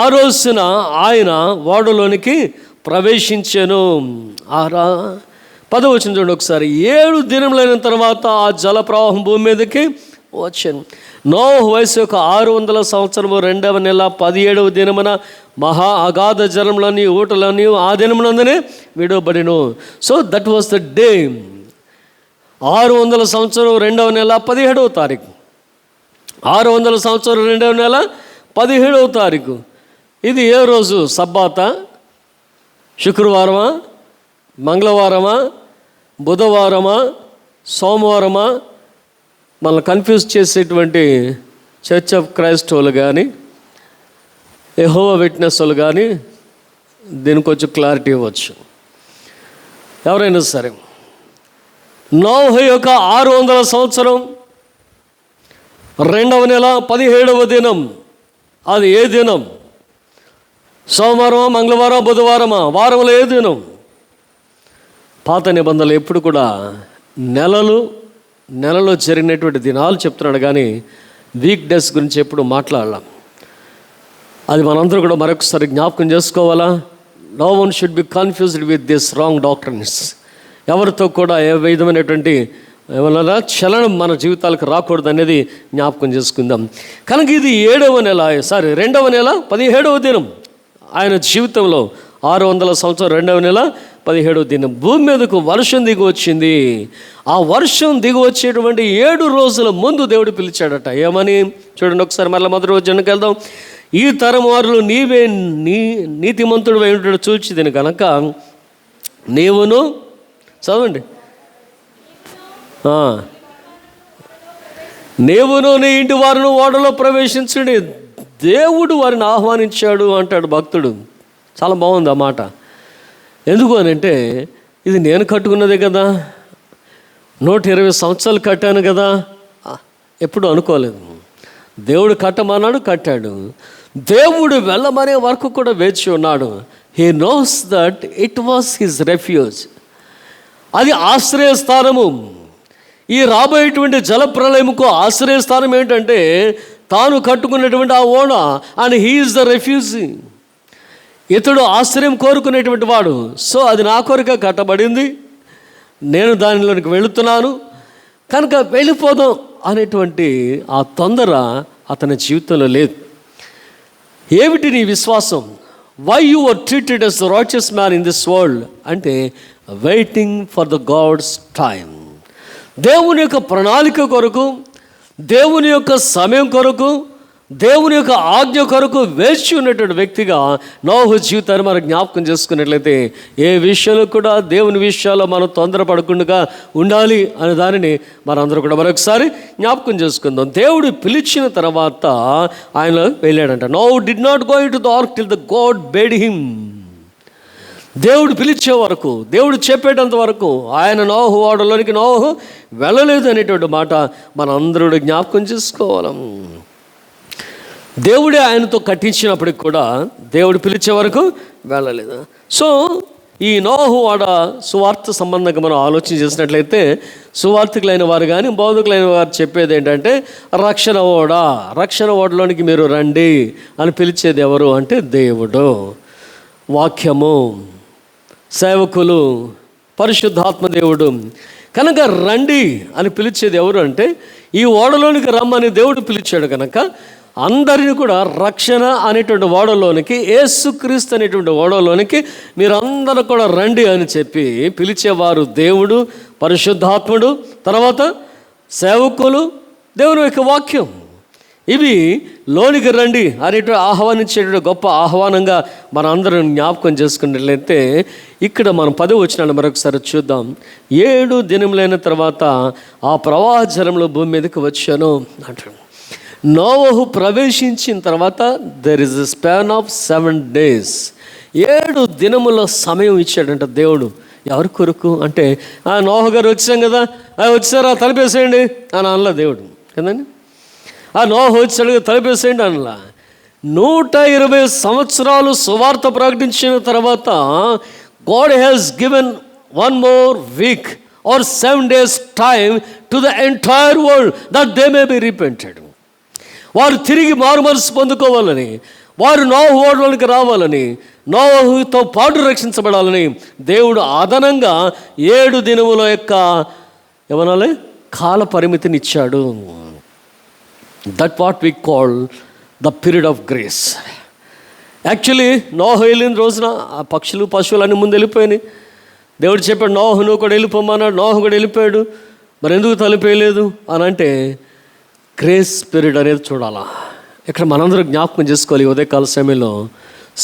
ఆ రోజున ఆయన ఓడలోనికి ప్రవేశించాను. 10వ వచనం చూడండి ఒకసారి. 7 దినములైన తర్వాత ఆ జల ప్రవాహం భూమి మీదకి వచ్చాను. నోహు వయసు యొక్క 600 సంవత్సరము 2వ నెల 17వ దినమున మహా అగాధ జలములని ఊటలని ఆ దినమునందనే విడవబడిను. So that was the day. 600 సంవత్సరం 2వ నెల 17వ తారీఖు. 600 సంవత్సరం 2వ నెల 17వ తారీఖు. ఇది ఏ రోజు? సబ్బాతా, శుక్రవారమా, మంగళవారమా, బుధవారమా, సోమవారమా? మనల్ని కన్ఫ్యూజ్ చేసేటువంటి చర్చ్ ఆఫ్ క్రైస్ట్ వాళ్ళు కానీ యెహోవా విట్నెస్ వాళ్ళు కానీ దీనికి కొంచెం క్లారిటీ ఇవ్వచ్చు. ఎవరైనా సరే, నోహు యొక్క 600 సంవత్సరం 2వ నెల 17వ దినం, అది ఏ దినం? సోమవారమా, మంగళవారం, బుధవారమా, వారంలో ఏ దినం? పాత నిబంధనలు ఎప్పుడు కూడా నెలలో జరిగినటువంటి దినాలు చెప్తున్నాడు కానీ వీక్ డేస్ గురించి ఎప్పుడు మాట్లాడలేం. అది మనందరూ కూడా మరొకసారి జ్ఞాపకం చేసుకోవాలా. No one should be confused with this wrong doctors. ఎవరితో కూడా ఏ విధమైనటువంటి ఏమన్నా చలనం మన జీవితాలకు రాకూడదు అనేది జ్ఞాపకం చేసుకుందాం. కనుక ఇది 2వ నెల 17వ దినం ఆయన జీవితంలో. 600 సంవత్సరం 2వ నెల 17వ దినం భూమి మీదకు వర్షం దిగి వచ్చింది. ఆ వర్షం దిగి వచ్చేటువంటి 7 రోజుల ముందు దేవుడు పిలిచాడట. ఏమని చూడండి ఒకసారి, మరలా మొదటి వచనానికి వెళ్దాం. ఈ తరం వారిలో నీవే నీతిమంతుడు అయి ఉంటాడు చూచితిని కనుక నీవును, చదవండి, నీవును నీ ఇంటి వారిని ఓడలో ప్రవేశించండి. దేవుడు వారిని ఆహ్వానించాడు అంటాడు భక్తుడు. చాలా బాగుంది ఆ మాట. ఎందుకు అని అంటే, ఇది నేను కట్టుకున్నదే కదా, 120 సంవత్సరాలు కట్టాను కదా, ఎప్పుడు అనుకోలేదు. దేవుడు కట్టమన్నాడు, కట్టాడు. దేవుడు వెళ్ళమనే వరకు కూడా వేచి ఉన్నాడు. He knows that it was his refuge. అది ఆశ్రయస్థానము. ఈ రాబోయేటువంటి జలప్రలయముకు ఆశ్రయస్థానం ఏంటంటే తాను కట్టుకున్నటువంటి ఆ ఓడ. And he is the refugee. ఇతడు ఆశ్రయం కోరుకునేటువంటి వాడు. సో అది నా కొరకే కట్టబడింది, నేను దానిలోనికి వెళుతున్నాను కనుక వెళ్ళిపోదాం అనేటువంటి ఆ తొందర అతని జీవితంలో లేదు. ఏమిటి నీ విశ్వాసం? Why you are treated as the righteous man in this world అంటే waiting for the God's time. దేవుని యొక్క ప్రణాళిక కొరకు, దేవుని యొక్క సమయం కొరకు, దేవుని యొక్క ఆజ్ఞ కొరకు వేచి ఉన్నటువంటి వ్యక్తిగా నోహు జీవితాన్ని మనం జ్ఞాపకం చేసుకున్నట్లయితే ఏ విషయంలో కూడా దేవుని విషయాల్లో మనం తొందరపడకుండా ఉండాలి అనే దానిని మనందరూ కూడా మరొకసారి జ్ఞాపకం చేసుకుందాం. దేవుడు పిలిచిన తర్వాత ఆయన వెళ్ళాడంట. Noah did not go into the ark till the God bade him. దేవుడు పిలిచే వరకు, దేవుడు చెప్పేటంత వరకు ఆయన నోహు ఓడలోనికి నోహు వెళ్ళలేదు అనేటువంటి మాట మనందరూ జ్ఞాపకం చేసుకోవాలి. దేవుడే ఆయనతో కట్టించినప్పటికి కూడా దేవుడు పిలిచే వరకు వెళ్ళలేదు. సో ఈ నోహు ఓడ సువార్త సంబంధంగా మనం ఆలోచన చేసినట్లయితే సువార్థికులైన వారు కానీ బోధకులైన వారు చెప్పేది ఏంటంటే రక్షణ ఓడలోనికి మీరు రండి అని పిలిచేది ఎవరు అంటే దేవుడు, వాక్యము, సేవకులు, పరిశుద్ధాత్మ దేవుడు. కనుక రండి అని పిలిచేది ఎవరు అంటే ఈ ఓడలోనికి రమ్మని దేవుడు పిలిచాడు. కనుక అందరినీ కూడా రక్షణ అనేటువంటి ఓడలోనికి, యేసుక్రీస్తు అనేటువంటి ఓడలోనికి మీరందరూ కూడా రండి అని చెప్పి పిలిచేవారు దేవుడు, పరిశుద్ధాత్ముడు, తర్వాత సేవకులు, దేవుని యొక్క వాక్యం. ఇవి లోనికి రండి అనేటువంటి ఆహ్వానించేటువంటి గొప్ప ఆహ్వానంగా మన అందరం జ్ఞాపకం చేసుకున్నట్లయితే ఇక్కడ మనం 10వ వచనాన్ని మరొకసారి చూద్దాం. 7 దినములైన తర్వాత ఆ ప్రవాహ జలంలో భూమి మీదకి వచ్చాను అంటాడు. నోవహు ప్రవేశించిన తర్వాత there is a span of 7 days. 7 దినముల సమయం ఇచ్చాడంట దేవుడు. ఎవరి కొరకు అంటే నోహ గారు వచ్చాం కదా, వచ్చారా తలిపేసేయండి అని అనలా దేవుడు కదండి. నోహ వచ్చాడు తలిపేసేయండి అనలా. 120 సంవత్సరాలు సువార్త ప్రకటించిన తర్వాత God has given 1 more week or 7 days time to the entire world that they may be repented. వారు తిరిగి మారు మనసు పొందుకోవాలని, వారు నోహు ఓడలోనికి రావాలని, నోహుతో పాటు రక్షించబడాలని దేవుడు అదనంగా 7 దినముల యొక్క ఏమనాలి కాల పరిమితిని ఇచ్చాడు. That what we call the period of grace. Actually నోహు వెళ్ళిన రోజున ఆ పక్షులు పశువులు అన్నీ ముందు వెళ్ళిపోయినాయి. దేవుడు చెప్పాడు నోహు నువ్వు కూడా వెళ్ళిపోమన్నాడు. నోహు కూడా వెళ్ళిపోయాడు. మరి ఎందుకు తలిపేయలేదు అని అంటే గ్రేస్ పీరియడ్ అనేది చూడాలా. ఇక్కడ మనందరూ జ్ఞాపకం చేసుకోవాలి. ఉదయకాల సమయంలో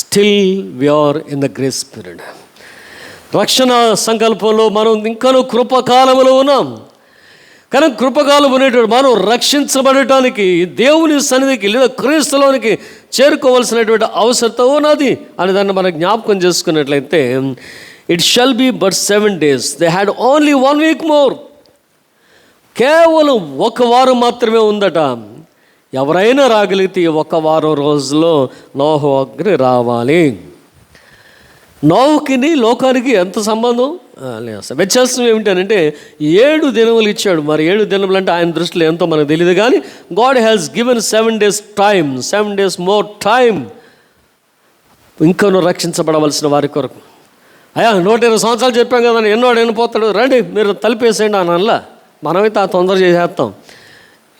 still we are in the grace period. రక్షణ సంకల్పంలో మనం ఇంకనూ కృపకాలంలో ఉన్నాం. కానీ కృపకాలం అనేటువంటి మనం రక్షించబడటానికి దేవుని సన్నిధికి లేదా క్రీస్తులోనికి చేరుకోవాల్సినటువంటి అవసరత ఉన్నది అని దాన్ని మనం జ్ఞాపకం చేసుకున్నట్లయితే, it shall be but 7 days. They had only 1 week more. కేవలం 1 వారం మాత్రమే ఉందట. ఎవరైనా రాగలిగితే ఈ 1 వారం రోజుల్లో నోహు అగ్ని రావాలి. నోహుకి లోకానికి ఎంత సంబంధం? వ్యత్యాసం ఏమిటంటే 7 దినములు ఇచ్చాడు. మరి 7 దినములు అంటే ఆయన దృష్టిలో ఎంతో మనకు తెలియదు, కానీ God has given 7 days time, 7 days more time ఇంకనూ రక్షించబడవలసిన వారి కొరకు. 120 సంవత్సరాలు చెప్పాం కదా, ఎన్నోడు ఎన్నిపోతాడు, రండి మీరు తలిపేసేయండి అని అనలా. మనమైతే ఆ తొందర చేసేస్తాం.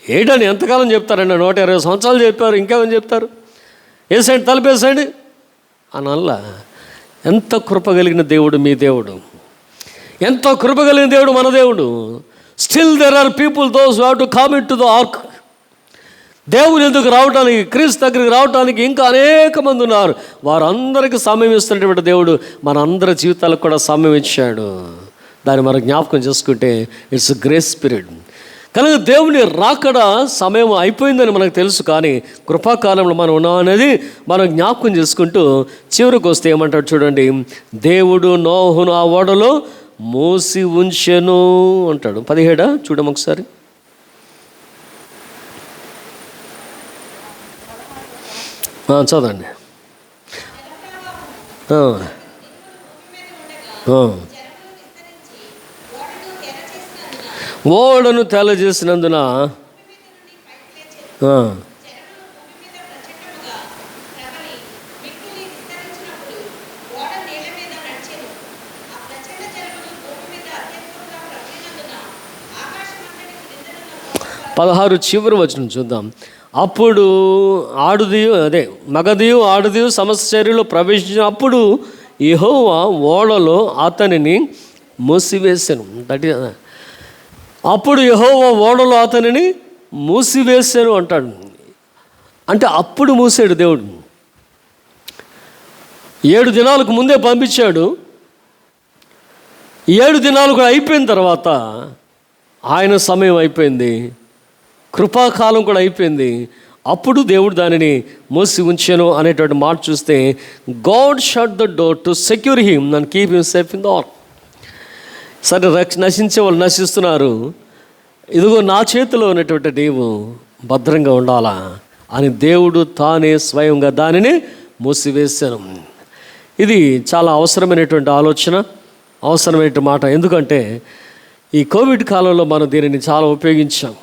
ఏంటని ఎంతకాలం చెప్తారండి? 120 సంవత్సరాలు చెప్పారు, ఇంకేమని చెప్తారు? వేసేయండి, తలిపేసేయండి అని అనలా. ఎంత కృప కలిగిన దేవుడు మీ దేవుడు, ఎంతో కృప కలిగిన దేవుడు మన దేవుడు. Still there are people those who have to come into the ark. దేవుని ఎందుకు రావడానికి, క్రీస్తు దగ్గరికి రావడానికి ఇంకా అనేక మంది ఉన్నారు. వారందరికీ సమయం ఇస్తున్నటువంటి దేవుడు మన అందరి జీవితాలకు కూడా సమయం ఇచ్చాడు. దాన్ని మనం జ్ఞాపకం చేసుకుంటే ఇట్స్ గ్రేస్ పీరియడ్. కనుక దేవుని రాకడ సమయం అయిపోయిందని మనకు తెలుసు, కానీ కృపాకాలంలో మనం ఉన్నాం అనేది మనం జ్ఞాపకం చేసుకుంటూ చివరికి వస్తే ఏమంటాడు చూడండి, దేవుడు నోహును ఆ ఓడలో మోసి ఉంచెను అంటాడు. 17 చూడము ఒకసారి. చదవండి. ఓడను తెలజేసినందున చివరి వచనం చూద్దాం. అప్పుడు మగదియు ఆడుదియు సమస్త శరీరంలో ప్రవేశించినప్పుడు యెహోవా ఓడలో అతనిని మూసివేశాను. అప్పుడు యెహోవా ఓడలో అతనిని మూసివేశాను అంటాడు. అంటే అప్పుడు మూసాడు దేవుడు. 7 దినాలకు ముందే పంపించాడు. 7 దినాలు కూడా అయిపోయిన తర్వాత ఆయన సమయం అయిపోయింది, కృపాకాలం కూడా అయిపోయింది. అప్పుడు దేవుడు దానిని మూసి ఉంచాను అనేటువంటి మాట చూస్తే, God shut the door to secure him and keep him safe in the arc. సరే, నశించే వాళ్ళు నశిస్తున్నారు, ఇదిగో నా చేతిలో ఉన్నటువంటి నీవు భద్రంగా ఉండాలా అని దేవుడు తానే స్వయంగా దానిని మూసివేశాను. ఇది చాలా అవసరమైనటువంటి ఆలోచన, అవసరమైన మాట. ఎందుకంటే ఈ కోవిడ్ కాలంలో మనం దీనిని చాలా ఉపయోగించాం.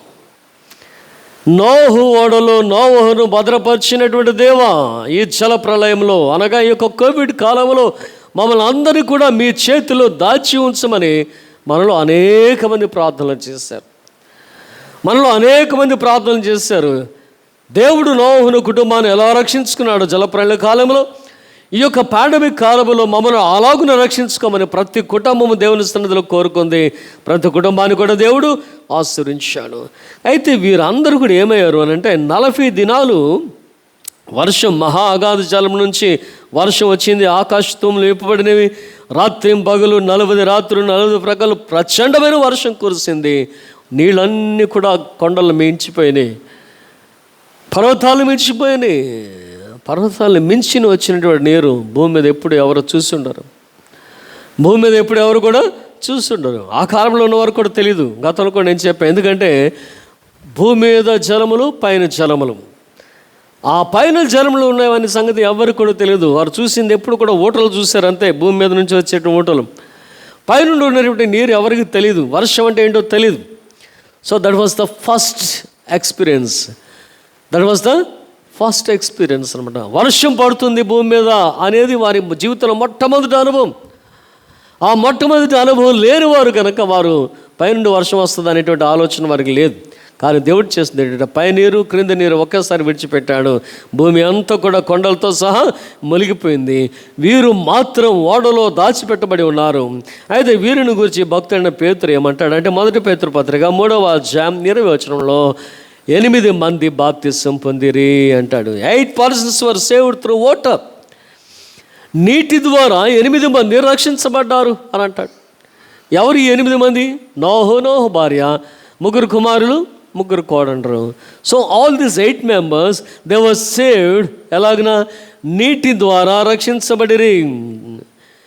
నోహు ఓడలో నోహును భద్రపరిచినటువంటి దేవా, ఈ జల ప్రళయంలో అనగా ఈ యొక్క కోవిడ్ కాలంలో మమ్మల్ని అందరినీ కూడా మీ చేతిలో దాచి ఉంచమని మనలో అనేక మంది ప్రార్థనలు చేశారు. దేవుడు నోహును కుటుంబాన్ని ఎలా రక్షించుకున్నాడు జలప్రళయ కాలంలో, ఈ యొక్క పాండమిక్ కాలంలో మమ్మల్ని అలాగున రక్షించుకోమని ప్రతి కుటుంబము దేవుని సన్నిధిలో కోరుకుంది. ప్రతి కుటుంబాన్ని కూడా దేవుడు ఆశీర్వదించాడు. అయితే వీరందరూ కూడా ఏమయ్యారు అని అంటే, 40 దినాలు వర్షం, మహా అగాధ జలం నుంచి వర్షం వచ్చింది, ఆకాశతూములు విప్పబడినవి, రాత్రి పగలు 40 రాత్రులు 40 ప్రకాలు ప్రచండమైన వర్షం కురిసింది. నీళ్ళన్నీ కూడా కొండలు మించిపోయినాయి, పర్వతాలు మించిపోయినాయి. పర్వతాలను మించిన వచ్చినటువంటి నీరు భూమి మీద ఎప్పుడు ఎవరు చూస్తుండరు, భూమి మీద ఎప్పుడు ఎవరు కూడా చూస్తుండరు. ఆ కాలంలో ఉన్నవారు కూడా తెలియదు. గతంలో కూడా నేను చెప్పాను, ఎందుకంటే భూమి మీద జలములు, పైన జలములు. ఆ పైన జలములు ఉన్నాయనే సంగతి ఎవరికి కూడా తెలియదు. వారు చూసింది ఎప్పుడు కూడా ఊటలు చూశారు అంతే, భూమి మీద నుంచి వచ్చేటువంటి ఊటలు. పైన ఉన్నటువంటి నీరు ఎవరికి తెలియదు, వర్షం అంటే ఏంటో తెలియదు. So that was the first experience, first experience అనమాట. వర్షం పడుతుంది భూమి మీద అనేది వారి జీవితంలో మొట్టమొదటి అనుభవం. ఆ మొట్టమొదటి అనుభవం లేని వారు కనుక వారు పైనుండి వర్షం వస్తుంది అనేటువంటి ఆలోచన వారికి లేదు. కానీ దేవుడు చేస్తుంది ఏంటంటే, పై నీరు క్రింద నీరు ఒకేసారి విడిచిపెట్టాడు. భూమి అంతా కూడా కొండలతో సహా మునిగిపోయింది. వీరు మాత్రం ఓడలో దాచిపెట్టబడి ఉన్నారు. అయితే వీరిని గురించి భక్తుడైన పేతురు ఏమంటాడంటే, 1 పేతురు పత్రిక 3వ అధ్యాయం 20వ వచనంలో 8 మంది బాప్తిసం పొందిరి అంటాడు. 8 persons were saved through water. నీటి ద్వారా 8 మంది రక్షించబడ్డారు అని అంటాడు. ఎవరు 8 మంది? నోహు భార్య, ముగ్గురు కుమారులు, ముగ్గురు కోడండ్రు. So all these 8 members they were saved. ఎలాగనా? నీటి ద్వారా రక్షించబడిరి.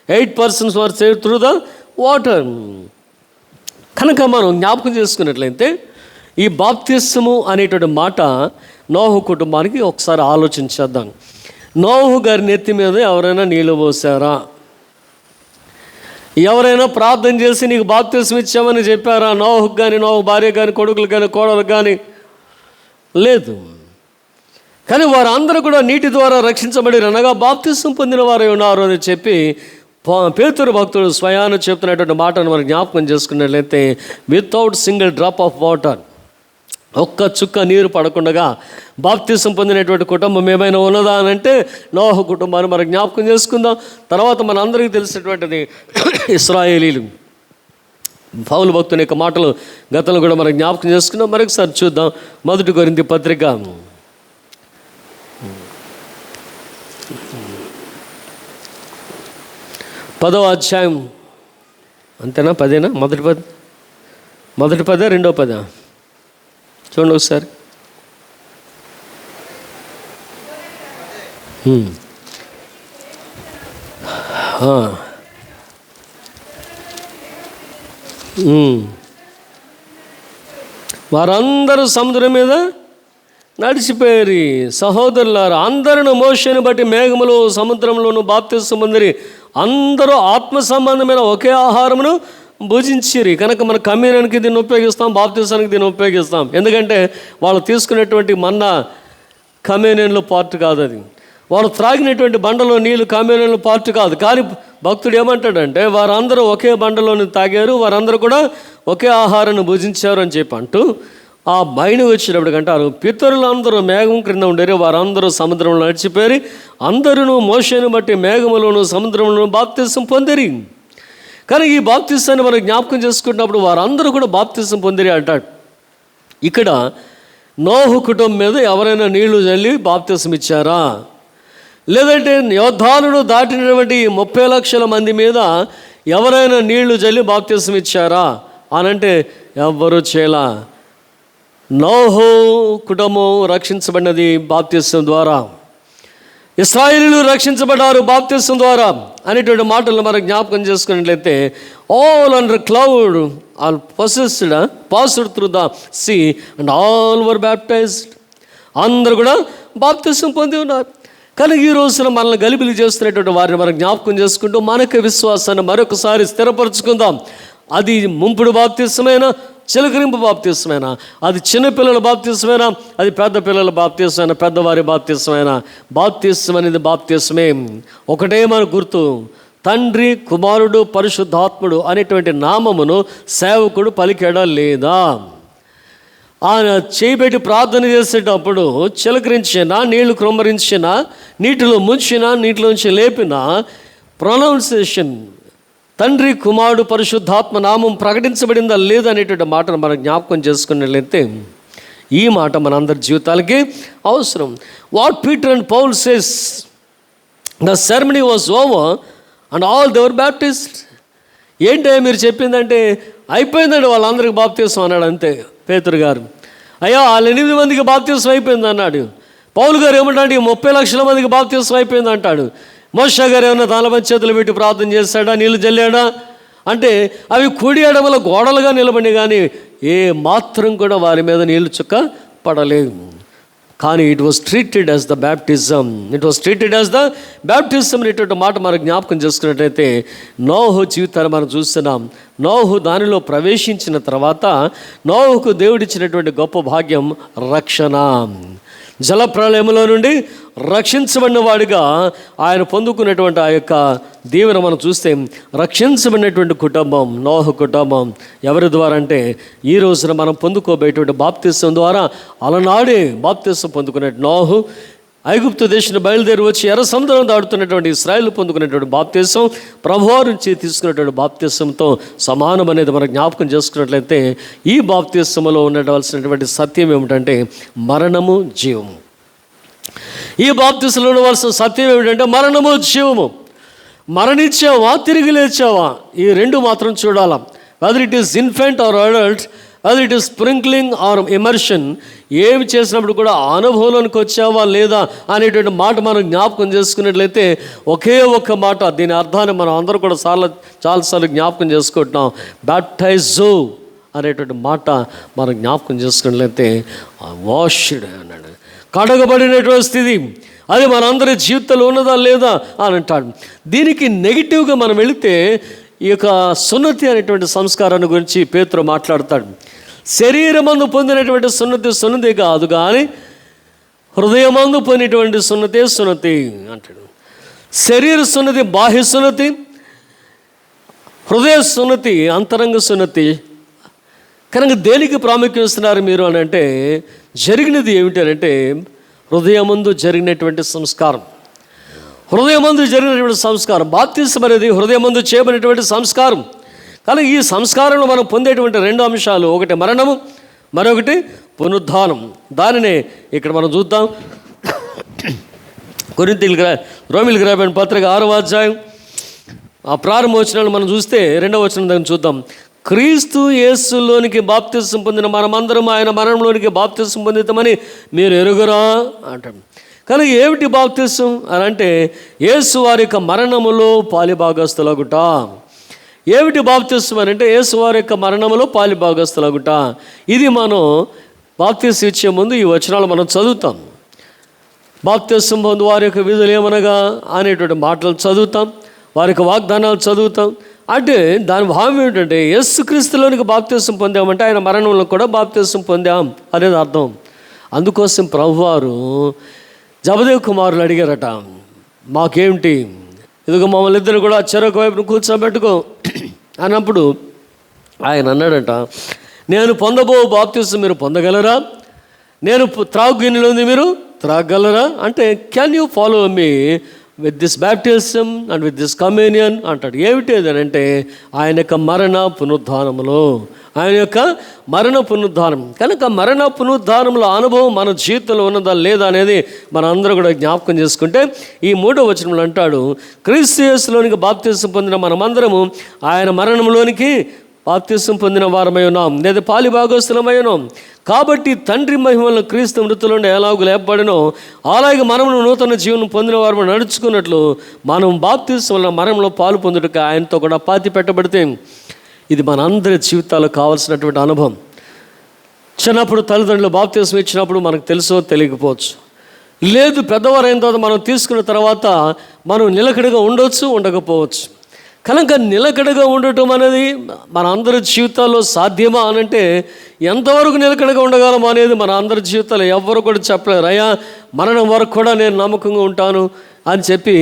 8 persons were saved through the water. కనుక మనం జ్ఞాపకం చేసుకున్నట్లయితే ఈ బాప్తిస్మము అనేటువంటి మాట నోహు కుటుంబానికి ఒకసారి ఆలోచించేద్దాం. నోహు గారి నెత్తి మీద ఎవరైనా నీళ్ళు పోసారా? ఎవరైనా ప్రార్థన చేసి నీకు బాప్తిస్మం ఇచ్చామని చెప్పారా? నోహుకు కానీ, నోహు భార్య కానీ, కొడుకులు కానీ, కోడలు కానీ లేదు. కానీ వారందరూ కూడా నీటి ద్వారా రక్షించబడి అనగా బాప్తిస్మం పొందిన వారు ఉన్నారు అని చెప్పి పేతురు భక్తుడు స్వయాన చెప్తున్నటువంటి మాటను మనం జ్ఞాపకం చేసుకున్నట్లయితే, without single drop of water, ఒక్క చుక్క నీరు పడకుండా బాప్తిసం పొందినటువంటి కుటుంబం ఏమైనా ఉన్నదా అని అంటే నోహు కుటుంబాన్ని మనం జ్ఞాపకం చేసుకుందాం. తర్వాత మన అందరికీ తెలిసినటువంటిది ఇశ్రాయేలీలు. పౌలు భక్తుని యొక్క మాటలు గతంలో కూడా మనం జ్ఞాపకం చేసుకుందాం. మరొకసారి చూద్దాం. 1 కొరింథీ పత్రిక 10వ అధ్యాయం. అంతేనా? 10ఏనా? మొదటి పదే, రెండో పదే? చూడండి ఒకసారి. వారందరూ సముద్రం మీద నడిచిపోయారు. సహోదరులారా, అందరూ మోషేని బట్టి మేఘములు సముద్రంలోను బాప్తిస్మం పొందిరి. అందరూ ఆత్మ సంబంధమైన ఒకే ఆహారమును భుజించిరి. కనుక మన కమ్యూనియన్కి దీన్ని ఉపయోగిస్తాం, బాప్తిసానికి దీన్ని ఉపయోగిస్తాం. ఎందుకంటే వాళ్ళు తీసుకునేటువంటి మన్నా కమ్యూనియన్లో పార్ట్ కాదు. అది వాళ్ళు త్రాగినటువంటి బండలో నీళ్ళు కమ్యూనియన్లో పార్ట్ కాదు. కానీ భక్తుడు ఏమంటాడంటే వారందరూ ఒకే బండలోని తాగారు, వారందరూ కూడా ఒకే ఆహారాన్ని భుజించారు అని చెప్పి అంటూ ఆ బయట వచ్చినప్పుడు అంటారు, పితరులందరూ మేఘం క్రింద ఉండేరు, వారందరూ సముద్రంలో నడిచిపోయి అందరూ మోషేని బట్టి మేఘములోను సముద్రంలోను బాప్తిసం పొందిరి. కానీ ఈ బాప్తిసాన్ని మనం జ్ఞాపకం చేసుకున్నప్పుడు వారందరూ కూడా బాప్తిసం పొందిరి అంటాడు. ఇక్కడ నోహు కుటుంబం మీద ఎవరైనా నీళ్లు చల్లి బాప్తిసం ఇచ్చారా? లేదంటే యోర్దానును దాటినటువంటి 30 లక్షల మంది మీద ఎవరైనా నీళ్లు చల్లి బాప్తిసం ఇచ్చారా అనంటే ఎవ్వరూ చేయలా. నోహు కుటుంబం రక్షించబడినది బాప్తిసం ద్వారా. ఇశ్రాయేలీయులు రక్షించబడ్డారు బాప్తిసం ద్వారా అనేటువంటి మాటలను మనం జ్ఞాపకం చేసుకున్నట్లయితే, all under cloud all passed through the sea and all were baptised. అందరూ కూడా బాప్తిసం పొంది ఉన్నారు. కానీ ఈ రోజున మనల్ని గలిబిలి చేస్తున్నటువంటి వారిని మనం జ్ఞాపకం చేసుకుంటూ మనకు విశ్వాసాన్ని మరొకసారి స్థిరపరచుకుందాం. అది ముంపుడు బాప్తిసమైనా, చిలకరింపు బాప్తిసమైనా, అది చిన్నపిల్లల బాప్తిసమైనా, అది పెద్ద పిల్లల బాప్తిసమైనా, పెద్దవారి బాప్తిసమైనా, బాప్తిసం అనేది బాప్తిసమే. ఒకటే మన గుర్తు, తండ్రి, కుమారుడు, పరిశుద్ధాత్ముడు అనేటువంటి నామమును సేవకుడు పలికాడా లేదా? ఆయన చేయబెట్టి ప్రార్థన చేసేటప్పుడు చిలకరించినా, నీళ్లు క్రొమ్మరించినా, నీటిలో ముంచినా, నీటిలోంచి లేపినా ప్రొనౌన్సియేషన్ తండ్రి, కుమారుడు, పరిశుద్ధాత్మ నామం ప్రకటించబడిందా లేదా అనేటువంటి మాటను మనం జ్ఞాపకం చేసుకున్నట్లయితే ఈ మాట మన అందరి జీవితాలకి అవసరం. What Peter and Paul says, the ceremony was over and all they were baptised. ఏంటి మీరు చెప్పిందంటే అయిపోయిందండి వాళ్ళందరికీ బాప్తిసం అన్నాడు. అంతే పేతురు గారు. అయ్యా వాళ్ళు 8 మందికి బాప్తిసం అయిపోయింది అన్నాడు. పౌలు గారు ఏమంటాడు, 30 లక్షల మందికి బాప్తిసం అయిపోయింది అంటాడు. మోషే గారు ఏమన్నా తల చేతులు పెట్టి ప్రార్థన చేశాడా, నీళ్ళు జల్లాడా అంటే అవి కుడి ఎడమల గోడలుగా నిలబడి కానీ ఏ మాత్రం కూడా వారి మీద నీళ్ళు చుక్క పడలేదు. కానీ it was treated as the baptism. అనేటువంటి మాట మనం జ్ఞాపకం చేసుకున్నట్లయితే నోహు జీవితాన్ని మనం చూస్తున్నాం. నోహు దానిలో ప్రవేశించిన తర్వాత నోహుకు దేవుడిచ్చినటువంటి గొప్ప భాగ్యం రక్షణ. జలప్రళయంలో నుండి రక్షించబడిన వాడిగా ఆయన పొందుకున్నటువంటి ఆ యొక్క దీవెన మనం చూస్తే రక్షించబడినటువంటి కుటుంబం నోహు కుటుంబం. ఎవరి ద్వారా అంటే ఈ రోజున మనం పొందుకోబోయేటువంటి బాప్తిసం ద్వారా. అలనాడే బాప్తిసం పొందుకున్నట్టు నోహు ఐగుప్తు దేశాన్ని బయలుదేరి వచ్చి ఎర్ర సముద్రం దాడుతున్నటువంటి ఇశ్రాయేలు పొందుకున్నటువంటి బాప్తిసం ప్రభువారి నుంచి తీసుకున్నటువంటి బాప్తిసంతో సమానం అనేది మనం జ్ఞాపకం చేసుకున్నట్లయితే ఈ బాప్తిసంలో ఉండవలసినటువంటి సత్యం ఏమిటంటే మరణము, జీవము. ఈ బాప్తిసంలో ఉండవలసిన సత్యం ఏమిటంటే మరణము, జీవము. మరణించావా, తిరిగి లేచావా, ఈ రెండు మాత్రం చూడాలా. Whether it is infant or adult, అది it is sprinkling or immersion, ఏమి చేసినప్పుడు కూడా అనుభవంలోనికి వచ్చావా లేదా అనేటువంటి మాట మనం జ్ఞాపకం చేసుకున్నట్లయితే ఒకే ఒక్క మాట, దీని అర్థాన్ని మనం అందరూ కూడా చాలాసార్లు జ్ఞాపకం చేసుకుంటున్నాం. బ్యాప్టైజో అనేటువంటి మాట మనం జ్ఞాపకం చేసుకున్నట్లయితే వాష్డ్ అన్నాడు, కడగబడినటువంటి స్థితి, అది మనందరి జీవితంలో ఉన్నదా లేదా అని అంటాడు. దీనికి నెగిటివ్గా మనం వెళితే ఈ యొక్క సున్నతి అనేటువంటి సంస్కారాన్ని గురించి పేతురు మాట్లాడతాడు. శరీరమందు పొందినటువంటి సున్నతి కాదు, కానీ హృదయమందు పొందినటువంటి సున్నతి అంటాడు. శరీర సున్నతి బాహ్య సున్నతి, హృదయ సున్నతి అంతరంగ సున్నతి. కనుక దేనికి ప్రాముఖ్యం ఇస్తున్నారు మీరు అని అంటే, జరిగినది ఏమిటంటే హృదయమందు జరిగినటువంటి సంస్కారం. హృదయమందు జరిగినటువంటి సంస్కారం, బాప్తిసం అనేది హృదయమందు చేయబడినటువంటి సంస్కారం. కానీ ఈ సంస్కారంలో మనం పొందేటువంటి రెండు అంశాలు, ఒకటి మరణము, మరొకటి పునరుద్ధానం. దానినే ఇక్కడ మనం చూద్దాం. రోమీయులకు రాయబడిన పత్రిక 6వ అధ్యాయం ఆ ప్రారంభ వచనాలు మనం చూస్తే 2వ వచనం దగ్గర చూద్దాం. క్రీస్తు యేసులోనికి బాప్తిసం పొందిన మనమందరం ఆయన మరణంలోనికి బాప్తిసం పొందితామని మీరు ఎరుగురా అంటాడు. కానీ ఏమిటి బాప్తిసం అని అంటే, యేసు వారి యొక్క మరణములో పాలిభాగస్తులగుట. ఏమిటి బాప్తిసం అని అంటే, యేసు వారి యొక్క మరణములో పాలిభాగస్తులగుట. ఇది మనం బాప్తిసం ఇచ్చే ముందు ఈ వచనాలు మనం చదువుతాం. బాప్తిసం పొందు వారి యొక్క విధులు ఏమనగా అనేటువంటి మాటలు చదువుతాం, వారి యొక్క వాగ్దానాలు చదువుతాం. అంటే దాని భావం ఏమిటంటే, యేసుక్రీస్తులోనికి బాప్తిసం పొందామంటే ఆయన మరణంలో కూడా బాప్తిసం పొందాం అనేది అర్థం. అందుకోసం ప్రభువారు జబదేవు కుమారులు అడిగారట, మాకేమిటి, ఇదిగో మమ్మల్ని ఇద్దరు కూడా చెరొక వైపును కూర్చోబెట్టుకో అన్నప్పుడు ఆయన అన్నాడట, నేను పొందబో బాప్తిసం మీరు పొందగలరా, నేను త్రాగు గిన్నెలో ఉంది మీరు త్రాగలరా అంటే, can you follow me with this baptism and with this communion అంటాడు. ఏమిటి అదంటే, ఆయన యొక్క మరణ పునరుద్ధానములో, ఆయన యొక్క మరణ పునరుద్ధానం. కనుక మరణ పునరుద్ధానంలో అనుభవం మన జీవితంలో ఉన్నదా లేదా అనేది మనం అందరూ కూడా జ్ఞాపకం చేసుకుంటే, ఈ 3వ వచనంలో అంటాడు, క్రీస్తు యేసులోనికి బాప్తిసం పొందిన మనమందరము ఆయన మరణంలోనికి బాప్తిసం పొందిన వారమై ఉన్నాం, లేదా పాలిభాగస్తులమై ఉన్నాం. కాబట్టి తండ్రి మహిమలను క్రీస్తు మృతులను ఎలాగూ లేపబడినో అలాగే మనము నూతన జీవనం పొందిన వారు నడుచుకున్నట్లు మనం బాప్తిసం వల్ల మరణంలో పాలు పొందుటకు ఆయనతో కూడా పాతి పెట్టబడితే, ఇది మన అందరి జీవితాల్లో కావాల్సినటువంటి అనుభవం. చిన్నప్పుడు తల్లిదండ్రులు బాప్తిసం ఇచ్చినప్పుడు మనకు తెలుసో తెలియకపోవచ్చు, లేదు పెద్దవారు అయిన తర్వాత మనం తీసుకున్న తర్వాత మనం నిలకడగా ఉండవచ్చు, ఉండకపోవచ్చు. కనుక నిలకడగా ఉండటం అనేది మన అందరి జీవితాల్లో సాధ్యమా అనంటే, ఎంతవరకు నిలకడగా ఉండగలం అనేది మన అందరి జీవితాల్లో ఎవ్వరు కూడా చెప్పలేరు. అయ్యా మరణం వరకు కూడా నేను నమ్మకంగా ఉంటాను అని చెప్పి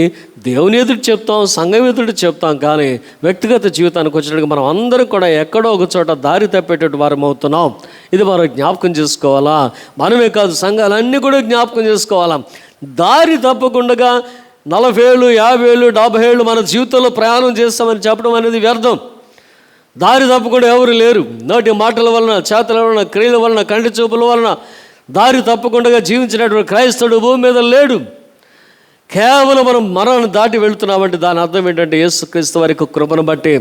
దేవుని ఎదుటి చెప్తాం, సంఘం ఎదుటి చెప్తాం. కానీ వ్యక్తిగత జీవితానికి వచ్చినట్టుగా మనం అందరం కూడా ఎక్కడో ఒక చోట దారి తప్పేటట్టు వారం అవుతున్నాం. ఇది మనం జ్ఞాపకం చేసుకోవాలా. మనమే కాదు, సంఘాలన్నీ కూడా జ్ఞాపకం చేసుకోవాలా. దారి తప్పకుండా 40 ఏళ్ళు 50 ఏళ్ళు 70 ఏళ్ళు మన జీవితంలో ప్రయాణం చేస్తామని చెప్పడం అనేది వ్యర్థం. దారి తప్పకుండా ఎవరు లేరు. నోటి మాటల వలన, చేతల వలన, క్రియల వలన, కంటి చూపుల వలన దారి తప్పకుండా జీవించినటువంటి క్రైస్తవుడు భూమి మీద లేడు. కేవలం మనం మరణాన్ని దాటి వెళుతున్నామంటే దాని అర్థం ఏంటంటే, యేసుక్రీస్తు వారి యొక్క కృపను బట్టి.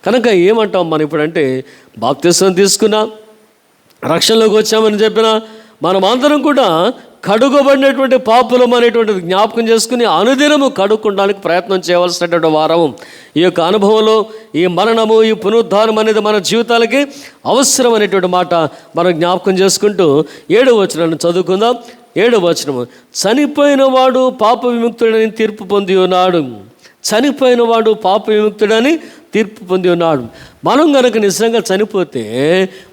కనుక ఏమంటాం మనం ఇప్పుడంటే, బాప్తిసం తీసుకున్నా, రక్షణలోకి వచ్చామని చెప్పినా, మనం అందరం కూడా కడుగబడినటువంటి పాపులం అనేటువంటిది జ్ఞాపకం చేసుకుని అనుదినము కడుక్కోవడానికి ప్రయత్నం చేయవలసినటువంటి వారం. ఈ యొక్క అనుభవంలో ఈ మరణము, ఈ పునరుద్ధానం అనేది మన జీవితాలకి అవసరం అనేటువంటి మాట మనం జ్ఞాపకం చేసుకుంటూ 7వ వచనాన్ని చదువుకుందాం. 7వ వచనము, చనిపోయిన వాడు పాప విముక్తుడని తీర్పు పొంది ఉన్నాడు. చనిపోయిన వాడు పాప విముక్తుడని తీర్పు పొంది ఉన్నాడు. మనం కనుక నిజంగా చనిపోతే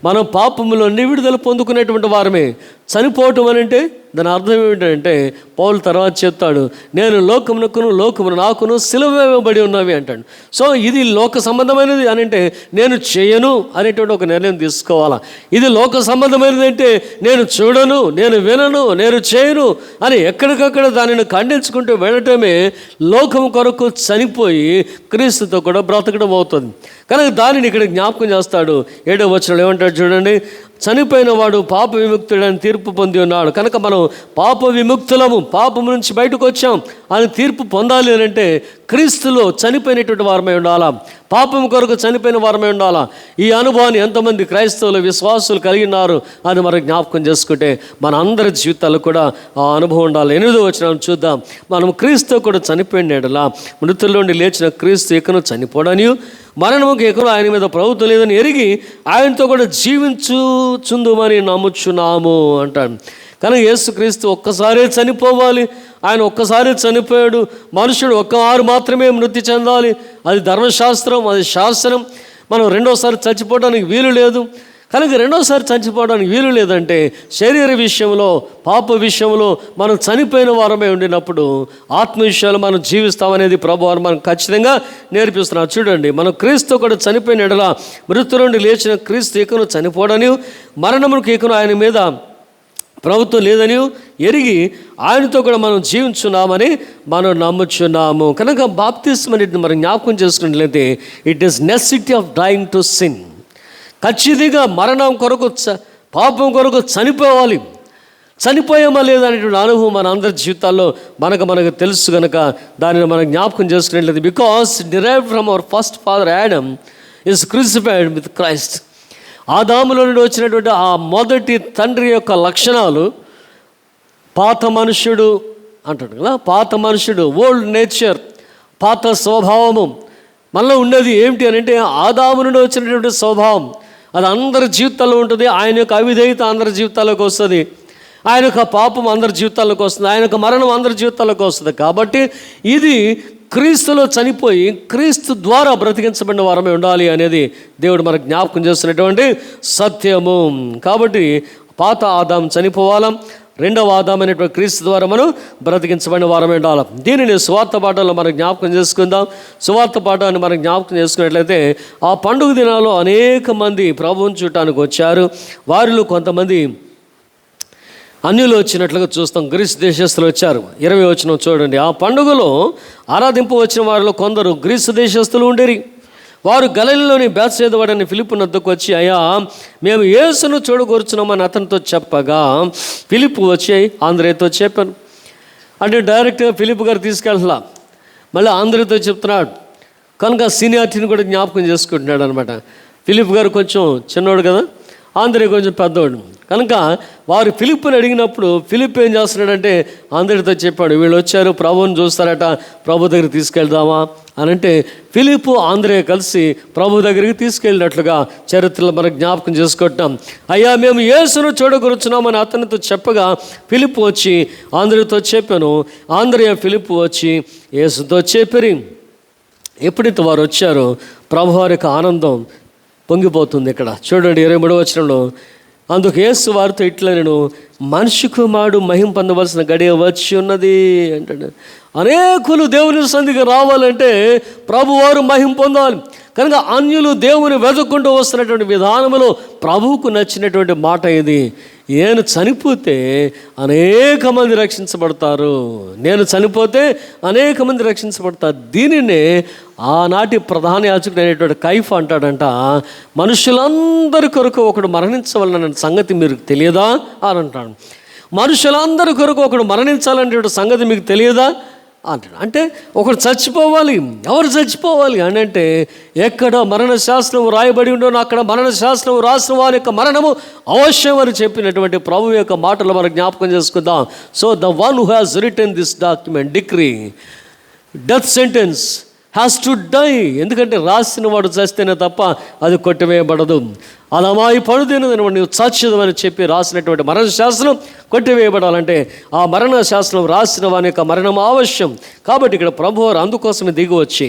మనం పాపములో విడుదల పొందుకునేటువంటి వారమే. చనిపోవటం అని అంటే దాని అర్థం ఏమిటంటే, పౌలు తర్వాత చెప్తాడు, నేను లోకమునకును లోకమును నాకును సిలువ వేయబడి ఉన్నవి అంటాడు. సో ఇది లోక సంబంధమైనది అని అంటే నేను చేయను అనేటువంటి ఒక నిర్ణయం తీసుకోవాలా. ఇది లోక సంబంధమైనది అంటే నేను చూడను, నేను వినను, నేను చేయను అని ఎక్కడికక్కడ దానిని ఖండించుకుంటూ వెళ్ళటమే లోకం కొరకు చనిపోయి క్రీస్తుతో కూడా బ్రతకడం అవుతుంది. కనుక దానిని ఇక్కడ జ్ఞాపకం చేస్తాడు. 7వ వచనంలో ఏమంటాడు చూడండి, చనిపోయిన వాడు పాప విముక్తుడని తీర్పు పొంది ఉన్నాడు. కనుక మనం పాప విముక్తులము, పాపం నుంచి బయటకు వచ్చాం అని తీర్పు పొందాలి అని అంటే క్రీస్తులో చనిపోయినటువంటి వారమై ఉండాలా. పాపం కొరకు చనిపోయిన వారమే ఉండాలా. ఈ అనుభవాన్ని ఎంతమంది క్రైస్తవులు విశ్వాసులు కలిగి ఉన్నారు అని మనం జ్ఞాపకం చేసుకుంటే మన అందరి జీవితాల్లో కూడా ఆ అనుభవం ఉండాలి. 8వ వచనం చూద్దాం. మనం క్రీస్తు కూడా చనిపోయిన ఎడలా మృతుల్లోండి లేచిన క్రీస్తు ఇకను చనిపోడని మరణముకు ఎకను ఆయన మీద ప్రభుత్వం లేదని ఎరిగి ఆయనతో కూడా జీవించుచుందుమని నమ్ముచున్నాము అంటాడు. కానీ యేసుక్రీస్తు ఒక్కసారే చనిపోవాలి. ఆయన ఒక్కసారి చనిపోయాడు. మనుషుడు ఒక్కమారు మాత్రమే మృతి చెందాలి. అది ధర్మశాస్త్రం, అది శాసనం. మనం రెండోసారి చచ్చిపోవడానికి వీలు లేదు. కనుక రెండోసారి చచ్చిపోవడానికి వీలు లేదంటే శరీర విషయంలో, పాప విషయంలో మనం చనిపోయిన వారమే ఉండినప్పుడు ఆత్మ విషయాలు మనం జీవిస్తామనేది ప్రభువారు మనకు ఖచ్చితంగా నేర్పిస్తున్నారు. చూడండి, మనం క్రీస్తు కూడా చనిపోయిన ఎడల మృతుల నుండి లేచిన క్రీస్తు ఇకను చనిపోవడని మరణమునికి ఇకను ఆయన మీద ప్రభుత్వం లేదని ఎరిగి ఆయనతో కూడా మనం జీవించున్నామని మనం నమ్ముచున్నాము. కనుక బాప్తిస్మం అనేది మనం జ్ఞాపకం చేసుకున్నట్లయితే it is necessity of dyeing to sin. ఖచ్చితంగా మరణం కొరకు, పాపం కొరకు చనిపోవాలి. చనిపోయామా లేదనేటువంటి అనుభవం మన అందరి జీవితాల్లో మనకు తెలుసు కనుక దానిని మనం జ్ఞాపకం చేసుకున్నట్లయితే because derived from our first father Adam is crucified with Christ. ఆదాములో నుండి వచ్చినటువంటి ఆ మొదటి తండ్రి యొక్క లక్షణాలు పాత మనుష్యుడు అంటాడు కదా, పాత మనుష్యుడు, ఓల్డ్ నేచర్, పాత స్వభావము మనలో ఉండేది ఏమిటి అని అంటే ఆదాము నుండి వచ్చినటువంటి స్వభావం. అది అందరి జీవితాల్లో ఉంటుంది. ఆయన యొక్క అవిధేయత అందరి జీవితాల్లోకి వస్తుంది. ఆయన యొక్క పాపం అందరి జీవితాల్లోకి వస్తుంది. ఆయన యొక్క మరణం అందరి జీవితాల్లోకి వస్తుంది. కాబట్టి ఇది క్రీస్తులో చనిపోయి క్రీస్తు ద్వారా బ్రతికించబడిన వారమే ఉండాలి అనేది దేవుడు మనకు జ్ఞాపకం చేస్తున్నటువంటి సత్యము. కాబట్టి పాత ఆదాం చనిపోవాలా, రెండవ ఆదాం అనేటువంటి క్రీస్తు ద్వారా మనం బ్రతికించబడిన వారమే ఉండాలి. దీనిని సువార్త పాఠంలో మనం జ్ఞాపకం చేసుకుందాం. సువార్త పాఠాన్ని మనం జ్ఞాపకం చేసుకున్నట్లయితే ఆ పండుగ దినాల్లో అనేక మంది ప్రభువుని చూడటానికి వచ్చారు. వారిలో కొంతమంది అన్యులు వచ్చినట్లుగా చూస్తాం. గ్రీసు దేశస్తులు వచ్చారు. 20వ వచనం చూడండి. ఆ పండుగలో ఆరాధింపు వచ్చిన వారిలో కొందరు గ్రీసు దేశస్తులు ఉండేరి. వారు గలిలయలోని బేత్సెదా ఫిలిప్పు వద్దకు వచ్చి, అయ్యా, మేము యేసును చూడగోరుచున్నామని అతనితో చెప్పగా ఫిలిప్పు వచ్చి ఆంధ్రేయతో చెప్పాను అంటే డైరెక్ట్గా ఫిలిప్ గారు తీసుకెళ్తా మళ్ళీ ఆంధ్రేయతో చెప్తున్నాడు కనుక సీనియారిటీని కూడా జ్ఞాపకం చేసుకుంటున్నాడు అనమాట. ఫిలిప్ గారు కొంచెం చిన్నోడు కదా, ఆంధ్రే కొంచెం పెద్దోడు కనుక వారు ఫిలిప్పుని అడిగినప్పుడు ఫిలిప్ ఏం చేస్తున్నాడంటే ఆంధ్రేయతో చెప్పాడు, వీళ్ళు వచ్చారు ప్రభువుని చూస్తారట, ప్రభు దగ్గరికి తీసుకెళ్దామా అని అంటే ఫిలిప్పు ఆంధ్రేయ కలిసి ప్రభు దగ్గరికి తీసుకెళ్ళినట్లుగా చరిత్రలో మనకు జ్ఞాపకం చేసుకుంటాం. అయ్యా, మేము యేసును చూడగొరుచున్నామని అతనితో చెప్పగా ఫిలిప్పు వచ్చి ఆంధ్రేయతో చెప్పాను. ఆంధ్రేయ ఫిలిప్పు వచ్చి యేసుతో చెప్పిరి. ఎప్పుడైతే వారు వచ్చారో ప్రభు వారి యొక్క ఆనందం పొంగిపోతుంది. ఇక్కడ చూడండి 23వ వచనంలో, అందుకు యేసు వారితో ఇట్లా, నేను మనిషి కుమారుడు మహిమ పొందవలసిన గడియ వచ్చి ఉన్నది అంటాడు. అనేకులు దేవుని సన్నిధికి రావాలంటే ప్రభువారు మహిమ పొందాలి. కనుక అన్యులు దేవుని వెతుక్కుంటూ వస్తున్నటువంటి విధానంలో ప్రభువుకు నచ్చినటువంటి మాట ఇది. నేను చనిపోతే అనేక మంది రక్షించబడతారు, నేను చనిపోతే అనేక మంది రక్షించబడతారు. దీనినే ఆనాటి ప్రధాన యాజకుడు అనేటువంటి కైఫ్ అంటాడంట, మనుషులందరి కొరకు ఒకడు మరణించవలన సంగతి మీకు తెలియదా అని అంటాడు. మనుషులందరి కొరకు ఒకడు మరణించాలనే సంగతి మీకు తెలియదా అంటాడు. అంటే ఒకడు చచ్చిపోవాలి. ఎవరు చచ్చిపోవాలి అని అంటే ఎక్కడ మరణ శాస్త్రం రాయబడి ఉండో అక్కడ మరణ శాస్త్రం రాసిన వారి యొక్క మరణము అవశ్యం అని చెప్పినటువంటి ప్రభు యొక్క మాటలు మనం జ్ఞాపకం చేసుకుందాం. So the one who has written this document decree death sentence has to die. ఎందుకంటే రాసిన వాడు చస్తేనే తప్ప అది కొట్టివేయబడదు. అలమాయి పడుదినదని నువ్వు చచ్చదమని చెప్పి రాసినటువంటి మరణ శాస్త్రం కొట్టివేయబడాలంటే ఆ మరణ శాస్త్రం రాసిన వాని యొక్క మరణం అవశ్యం. కాబట్టి ఇక్కడ ప్రభువారు అందుకోసమే దిగి వచ్చి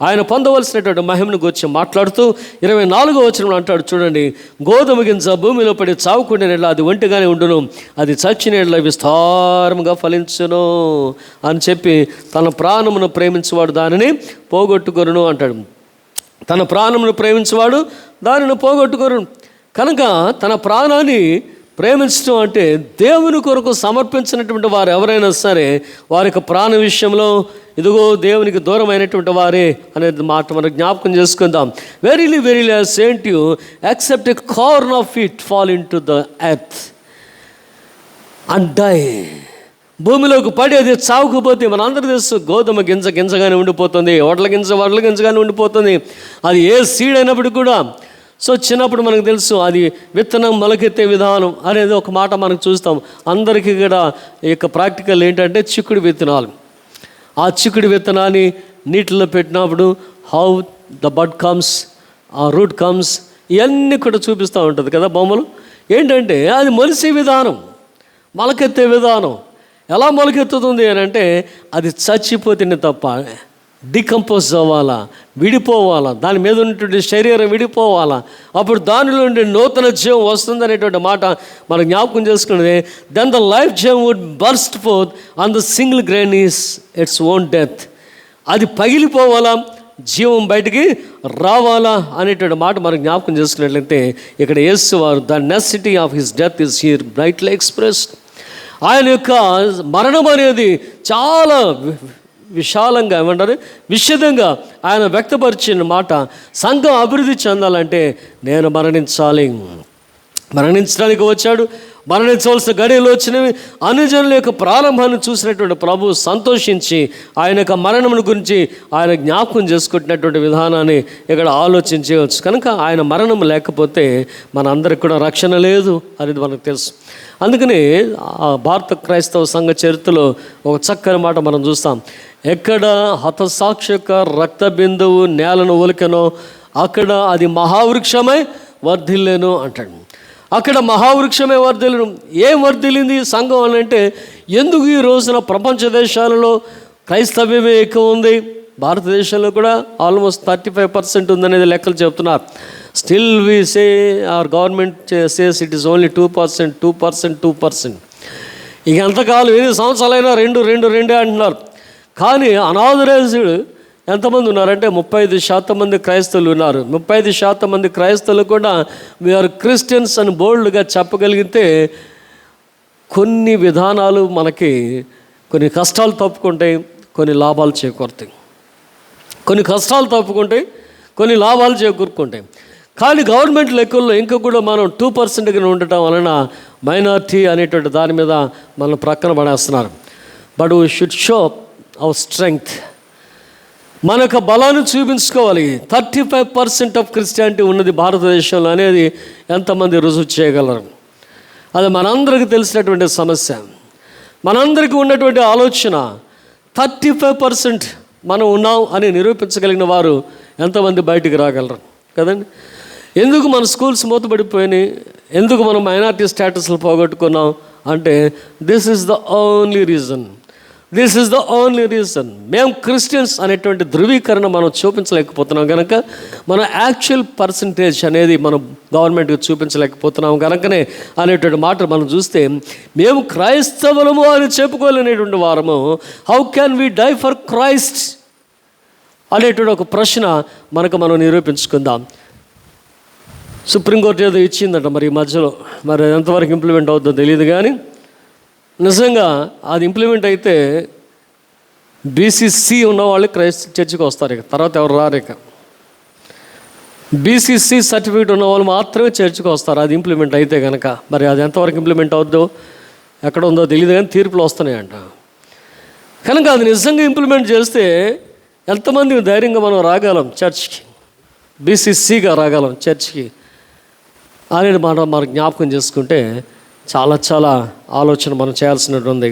ఆయన పొందవలసినటువంటి మహిమను గురించి మాట్లాడుతూ 24వ వచనంలో అంటాడు చూడండి, గోధుమ గింజ భూమిలో పడి చావుకుండే నెల అది ఒంటిగానే ఉండును, అది చచ్చిన నెల విస్తారంగా ఫలించును అని చెప్పి తన ప్రాణమును ప్రేమించేవాడు దానిని పోగొట్టుకొనును అంటాడు. తన ప్రాణమును ప్రేమించేవాడు దానిని పోగొట్టుకోరు. కనుక తన ప్రాణాన్ని ప్రేమించడం అంటే దేవుని కొరకు సమర్పించినటువంటి వారు ఎవరైనా సరే వారి యొక్క ప్రాణ విషయంలో ఇదిగో దేవునికి దూరమైనటువంటి వారే అనేది మాట మనం జ్ఞాపకం చేసుకుందాం. Verily verily I say to you except a corn of it fall into the earth and die. భూమిలోకి పడి అది చావుకుపోతే మనందరూ తెలుసు, గోధుమ గింజ గింజగానే ఉండిపోతుంది, వడ్ల గింజగానే ఉండిపోతుంది. అది ఏ సీడ్ అయినప్పటికీ కూడా. సో చిన్నప్పుడు మనకు తెలుసు అది విత్తనం మొలకెత్తే విధానం అనేది ఒక మాట మనకు చూస్తాం. అందరికీ కూడా ఈ యొక్క ప్రాక్టికల్ ఏంటంటే చిక్కుడు విత్తనాలు. ఆ చిక్కుడు విత్తనాన్ని నీటిలో పెట్టినప్పుడు హౌ ద బడ్ కమ్స్, ఆ రూట్ కమ్స్, ఇవన్నీ కూడా చూపిస్తూ ఉంటుంది కదా బొమ్మలు. ఏంటంటే అది మొలిసే విధానం, మొలకెత్తే విధానం. ఎలా మొలకెత్తుతుంది అని అంటే అది చచ్చిపోతేనే తప్ప, డికంపోజ్ అవ్వాలా, విడిపోవాలా, దాని మీద ఉన్నటువంటి శరీరం విడిపోవాలా, అప్పుడు దానిలో నుండి నూతన జీవం వస్తుంది అనేటువంటి మాట మనం జ్ఞాపకం చేసుకున్నది. దెన్ ద లైఫ్ జీవం would burst forth on the single grain is its own death. అది పగిలిపోవాలా, జీవం బయటికి రావాలా అనేటువంటి మాట మనం జ్ఞాపకం చేసుకున్నట్లయితే ఇక్కడ యేసు వారు the necessity of his death is here brightly expressed. ఆయన యొక్క మరణం అనేది చాలా విశాలంగా ఏమంటారు, విషదంగా ఆయన వ్యక్తపరిచిన మాట. సంఘం అభివృద్ధి చెందాలంటే నేను మరణించడానికి వచ్చాడు, మరణించవలసిన గడియలు వచ్చినవి. అనుజనుల యొక్క ప్రారంభాన్ని చూసినటువంటి ప్రభు సంతోషించి ఆయన యొక్క మరణమును గురించి ఆయన జ్ఞాపకం చేసుకుంటున్నటువంటి విధానాన్ని ఇక్కడ ఆలోచించవచ్చు. కనుక ఆయన మరణం లేకపోతే మన అందరికి కూడా రక్షణ లేదు అనేది మనకు తెలుసు. అందుకని భారత క్రైస్తవ సంఘ చరిత్రలో ఒక చక్కని మాట మనం చూస్తాం. ఎక్కడ హతసాక్షి యొక్క రక్త బిందువు నేలను ఒలికెనో అక్కడ అది మహావృక్షమై వర్ధిల్లేను అంటాడు. అక్కడ మహావృక్షమే వర్ధిల్లను. ఏం వర్ధిల్లింది సంఘం అని అంటే, ఎందుకు ఈ రోజున ప్రపంచ దేశాలలో క్రైస్తవ్యమే ఎక్కువ ఉంది, భారతదేశంలో కూడా ఆల్మోస్ట్ 35% ఉందనేది లెక్కలు చెప్తున్నారు. Still we say our government says it is only 2%. ఇక ఎంతకాలం 8 సంవత్సరాలైనా 2 అంటున్నారు. కానీ అనాథరైజ్డ్ ఎంతమంది ఉన్నారంటే 35% మంది క్రైస్తవులు ఉన్నారు. 35% మంది క్రైస్తవులు కూడా వీఆర్ క్రిస్టియన్స్ అని బోల్డ్గా చెప్పగలిగితే కొన్ని విధానాలు మనకి కొన్ని కష్టాలు తప్పుకుంటాయి, కొన్ని లాభాలు చేకూరుతాయి. కొన్ని కష్టాలు తప్పుకుంటాయి, కొన్ని లాభాలు చేకూరుకుంటాయి. కానీ గవర్నమెంట్ లెక్కల్లో ఇంకా కూడా మనం 2%గా ఉండటం వలన మైనారిటీ అనేటువంటి దాని మీద మనం ప్రక్కన పడేస్తున్నారు. But we should show our strength. మన యొక్క బలాన్ని చూపించుకోవాలి. 35% ఆఫ్ క్రిస్టియానిటీ ఉన్నది భారతదేశంలో అనేది ఎంతమంది రుజువు చేయగలరు? అది మనందరికీ తెలిసినటువంటి సమస్య. మనందరికీ ఉన్నటువంటి ఆలోచన 35% మనం ఉన్నాం అని నిరూపించగలిగిన వారు ఎంతమంది బయటికి రాగలరు కదండి? ఎందుకు మన స్కూల్స్ మూతపడిపోయినాయి, ఎందుకు మనం మైనారిటీ స్టేటస్లు పోగొట్టుకున్నాం అంటే this is the only reason. మేము క్రిస్టియన్స్ అనేటువంటి ధృవీకరణ మనం చూపించలేకపోతున్నాం కనుక, మన యాక్చువల్ పర్సంటేజ్ అనేది మనం గవర్నమెంట్కి చూపించలేకపోతున్నాం కనుకనే అనేటువంటి మాట మనం చూస్తే, మేము క్రైస్తవులము అని చెప్పుకోలేనటువంటి వారము how can we die for Christ అనేటువంటి ఒక ప్రశ్న మనకు మనం నిరూపించుకుందాం. సుప్రీంకోర్టు ఏదో ఇచ్చిందట మరి ఈ మధ్యలో, మరి ఎంతవరకు ఇంప్లిమెంట్ అవుతుందో తెలియదు. కానీ నిజంగా అది ఇంప్లిమెంట్ అయితే బీసీసీ ఉన్న వాళ్ళు చర్చికి వస్తారు, ఇక తర్వాత ఎవరు రారు. ఇక బీసీసీ సర్టిఫికేట్ ఉన్న వాళ్ళు మాత్రమే చర్చికి వస్తారు అది ఇంప్లిమెంట్ అయితే కనుక. మరి అది ఎంతవరకు ఇంప్లిమెంట్ అవుద్దో ఎక్కడ ఉందో తెలియదు, కానీ తీర్పులు వస్తున్నాయంట. కనుక అది నిజంగా ఇంప్లిమెంట్ చేస్తే ఎంతమంది ధైర్యంగా మనం రాగలం చర్చ్కి, బీసీసీగా రాగలం చర్చ్కి అనేది మనం జ్ఞాపకం చేసుకుంటే చాలా ఆలోచన మనం చేయాల్సినటువంటి.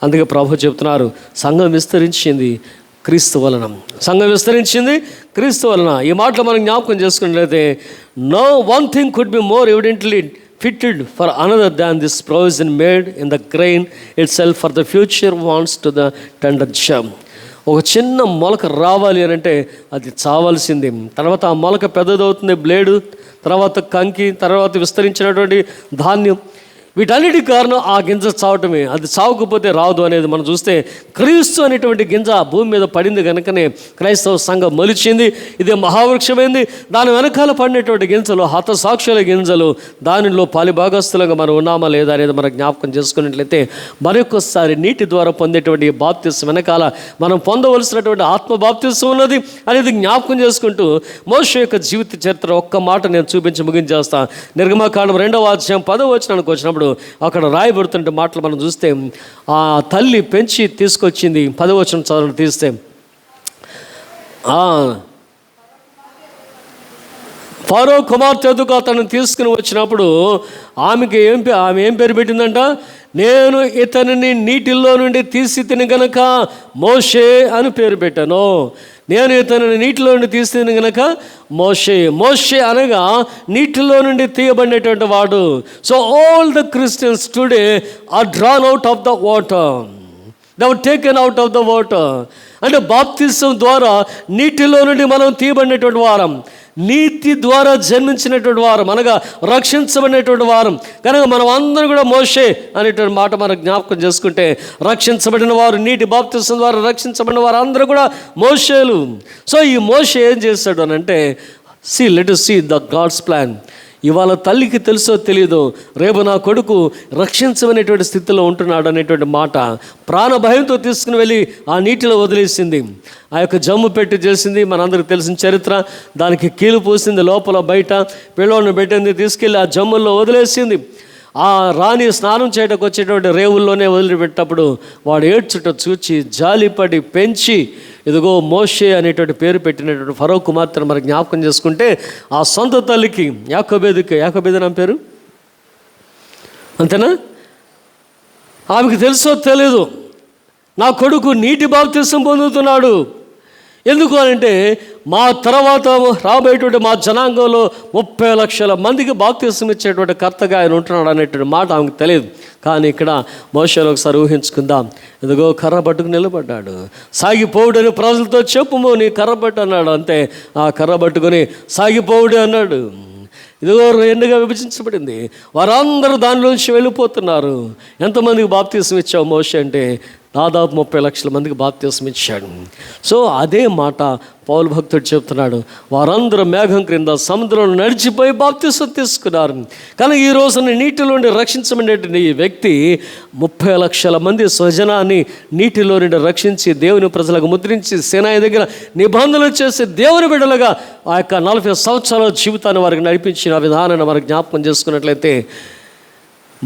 అందుకే ప్రభు చెప్తున్నారు, సంఘం విస్తరించింది క్రీస్తు వలన. ఈ మాటలు మనం జ్ఞాపకం చేసుకున్నట్లయితే, no one thing could be more evidently fitted for another than this provision made in the grain itself for the future wants to the tender germ. ఒక చిన్న మొలక రావాలి అని అంటే అది చావాల్సింది. తర్వాత ఆ మొలక పెద్దదవుతుంది, బ్లేడు, తర్వాత కంకి, తర్వాత విస్తరించినటువంటి ధాన్యం. వీటన్నిటికి కారణం ఆ గింజ చావటమే. అది చావకపోతే రాదు అనేది మనం చూస్తే, క్రీస్తు అనేటువంటి గింజ భూమి మీద పడింది కనుకనే క్రైస్తవ సంఘం మొలిచింది. ఇదే మహావృక్షమైంది. దాని వెనకాల పడినటువంటి గింజలు హతసాక్షుల గింజలు. దానిలో పాలిభాగస్తులుగా మనం ఉన్నామా లేదా అనేది మనం జ్ఞాపకం చేసుకున్నట్లయితే, మరొకసారి నీటి ద్వారా పొందేటువంటి బాప్తిసం వెనకాల మనం పొందవలసినటువంటి ఆత్మ బాప్తిసం ఉన్నది అనేది జ్ఞాపకం చేసుకుంటూ, మోషే యొక్క జీవిత చరిత్ర ఒక్క మాట నేను చూపించి ముగించేస్తాను. నిర్గమకాండం 2వ అధ్యాయం 10వ వచనానికి వచ్చినప్పుడు, వచ్చినప్పుడు అక్కడ రాయబడుతున్న మాటలు మనం చూస్తే, ఆ తల్లి పెంచి తీసుకొచ్చింది. 10వ వచనం చదవండి తీస్తే, ఫరో కుమార్తె ఎదుగు అతను తీసుకుని వచ్చినప్పుడు ఆమె ఏం పేరు పెట్టిందంట? నేను ఇతనిని నీటిలో నుండి తీసి తిని గనక మోషే అని పేరు పెట్టాను. నేను ఇతనిని నీటిలో నుండి తీసి తిని గనక మోషే అనగా నీటిలో నుండి తీయబడినటువంటి వాడు. So all the Christians today are drawn out of the water. They were taken out of the water. అంటే బాప్తిసం ద్వారా నీటిలో నుండి మనం తీయబడినటువంటి వారం, నీతి ద్వారా జన్మించినటువంటి వారం, అనగా రక్షించబడినటువంటి వారం. కనుక మనం అందరం కూడా మోషే అనేటువంటి మాట మనం జ్ఞాపకం చేసుకుంటే, రక్షించబడిన వారు, నీటి బాప్తిసం ద్వారా రక్షించబడిన వారు అందరూ కూడా మోషేలు. సో ఈ మోషే ఏం చేశాడు అని అంటే, let us see the God's plan. ఇవాళ తల్లికి తెలుసో తెలియదో, రేపు నా కొడుకు రక్షించమనేటువంటి స్థితిలో ఉంటున్నాడు అనేటువంటి మాట ప్రాణ భయంతో తీసుకుని వెళ్ళి ఆ నీటిలో వదిలేసింది. ఆ యొక్క జమ్ము పెట్టి చేసింది, మనందరికి తెలిసిన చరిత్ర. దానికి కీలు పూసింది, లోపల బయట పిల్లోని పెట్టింది, తీసుకెళ్ళి ఆ జమ్ముల్లో వదిలేసింది. ఆ రాణి స్నానం చేయడానికి వచ్చేటువంటి రేవుల్లోనే వదిలిపెట్టేటప్పుడు వాడు ఏడ్చుట చూచి జాలిపడి పెంచి ఇదిగో మోషే అనేటువంటి పేరు పెట్టినటువంటి ఫరో కుమార్తెను మరి జ్ఞాపకం చేసుకుంటే, ఆ సొంత తల్లికి యాకోబేదు నా పేరు అంతేనా, ఆమెకు తెలుసో తెలీదు నా కొడుకు నీటి బాప్తిసం పొందుతున్నాడు. ఎందుకు అంటే, మా తర్వాత రాబోయేటువంటి మా జనాంగంలో 30 లక్షల మందికి బాప్తిసం ఇచ్చేటువంటి కర్తగా ఆయన ఉంటున్నాడు అనేటువంటి మాట ఆమెకు తెలియదు. కానీ ఇక్కడ మోషేలో ఒకసారి ఊహించుకుందాం. ఇదిగో కర్ర పట్టుకు నిలబడ్డాడు. సాగిపోవుడని ప్రజలతో చెప్పుము, నీ కర్ర పట్టు అన్నాడు. అంతే, ఆ కర్ర పట్టుకొని సాగిపోవుడు అన్నాడు. ఇదిగో రెండుగా విభజించబడింది. వారందరూ దానిలోంచి వెళ్ళిపోతున్నారు. ఎంతమందికి బాప్తిసం ఇచ్చావు మోషే అంటే, దాదాపు 30 లక్షల మందికి బాప్తిసం ఇచ్చాడు. సో అదే మాట పౌలు భక్తుడు చెప్తున్నాడు. వారందరూ మేఘం క్రింద సముద్రంలో నడిచిపోయి బాప్తిసం తీసుకున్నారు. కానీ ఈ రోజున నీటిలో నుండి రక్షించబడినటువంటి ఈ వ్యక్తి 30 లక్షల మంది స్వజనాన్ని నీటిలో నుండి రక్షించి దేవుని ప్రజలకు ముద్రించి సేనాయి దగ్గర నిబంధనలు చేసి దేవుని బిడ్డలుగా ఆ యొక్క 40 సంవత్సరాల జీవితాన్ని వారికి నడిపించిన విధానాన్ని మనకు జ్ఞాపకం చేసుకున్నట్లయితే,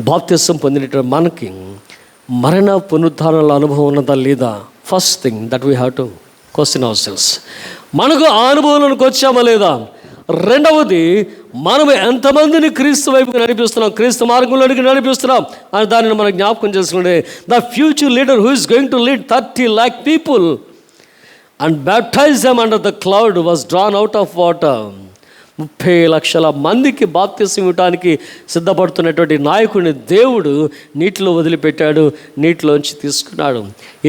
బాప్తిసం పొందినటువంటి మనకి మరణ పునరుద్ధానాల అనుభవం ఉన్నదా లేదా? First thing that we have to question ourselves. మనకు ఆ అనుభవంలోకి వచ్చామా లేదా? రెండవది, మనం ఎంతమందిని క్రీస్తు వైపుకి నడిపిస్తున్నాం, క్రీస్తు మార్గంలోనికి నడిపిస్తున్నాం అని దానిని మనం జ్ఞాపకం చేసుకుంటే, the future leader who is going to lead 30 lakh people and baptize them under the cloud was drawn out of water. 30 లక్షల మందికి బాప్తిసం ఇవ్వడానికి సిద్ధపడుతున్నటువంటి నాయకుడిని దేవుడు నీటిలో వదిలిపెట్టాడు, నీటిలోంచి తీసుకున్నాడు.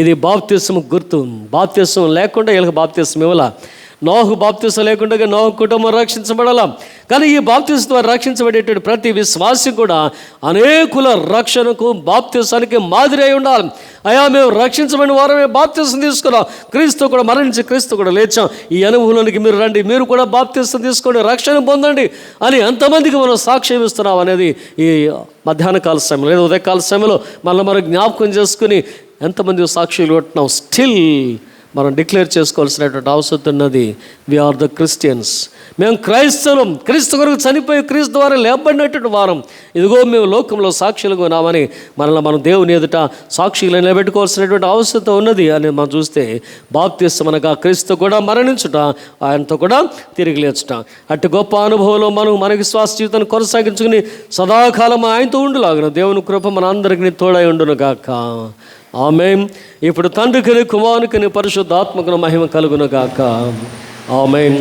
ఇది బాప్తిసం గుర్తు. బాప్తిసం లేకుండా వీళ్ళకి బాప్తిసం ఇవ్వాల. నోహు బాప్తిసం లేకుండా నోహు కుటుంబం రక్షించబడాల. కానీ ఈ బాప్తిసం ద్వారా రక్షించబడేటువంటి ప్రతి విశ్వాసి కూడా అనేకుల రక్షణకు బాప్తిసానికి మాదిరి అయి ఉండాలి. అయ్యా, మేము రక్షించబడిన వారమే బాప్తిసం తీసుకున్నాం, క్రీస్తు కూడా మరణించి క్రీస్తు కూడా లేచాం, ఈ అనుభవంలోనికి మీరు రండి, మీరు కూడా బాప్తిసం తీసుకోండి, రక్షణ పొందండి అని ఎంతమందికి మనం సాక్ష్యం ఇస్తున్నాం అనేది ఈ మధ్యాహ్న కాల సమయంలో లేదా ఉదయకాల సమయంలో మనం జ్ఞాపకం చేసుకుని ఎంతమంది సాక్షులు కొట్టినాం. స్టిల్ మనం డిక్లేర్ చేసుకోవాల్సినటువంటి అవసరం ఉన్నది. We are the Christians. మేము క్రైస్తవం, క్రీస్తు కొరకు చనిపోయి క్రీస్తు ద్వారా లేపబడినటువంటి వారం. ఇదిగో మేము లోకంలో సాక్షులుగా ఉన్నామని మనల్ని మనం దేవుని ఎదుట సాక్షులు నిలబెట్టుకోవాల్సినటువంటి అవసరం ఉన్నది అని మనం చూస్తే, బాప్తిసం అనగా క్రీస్తు కూడా మరణించుట, ఆయనతో కూడా తిరిగి లేచుట. అట్టి గొప్ప అనుభవంలో మనకి శ్వాస జీవితాన్ని కొనసాగించుకుని సదాకాలం ఆయనతో ఉండులాగిన దేవుని కృప మన అందరికీ తోడై ఉండును గాక. ఆమేన్. ఇప్పుడు తండ్రికిని కుమారునికిని పరిశుద్ధాత్మకుని మహిమ కలుగును గాక. ఆమేన్.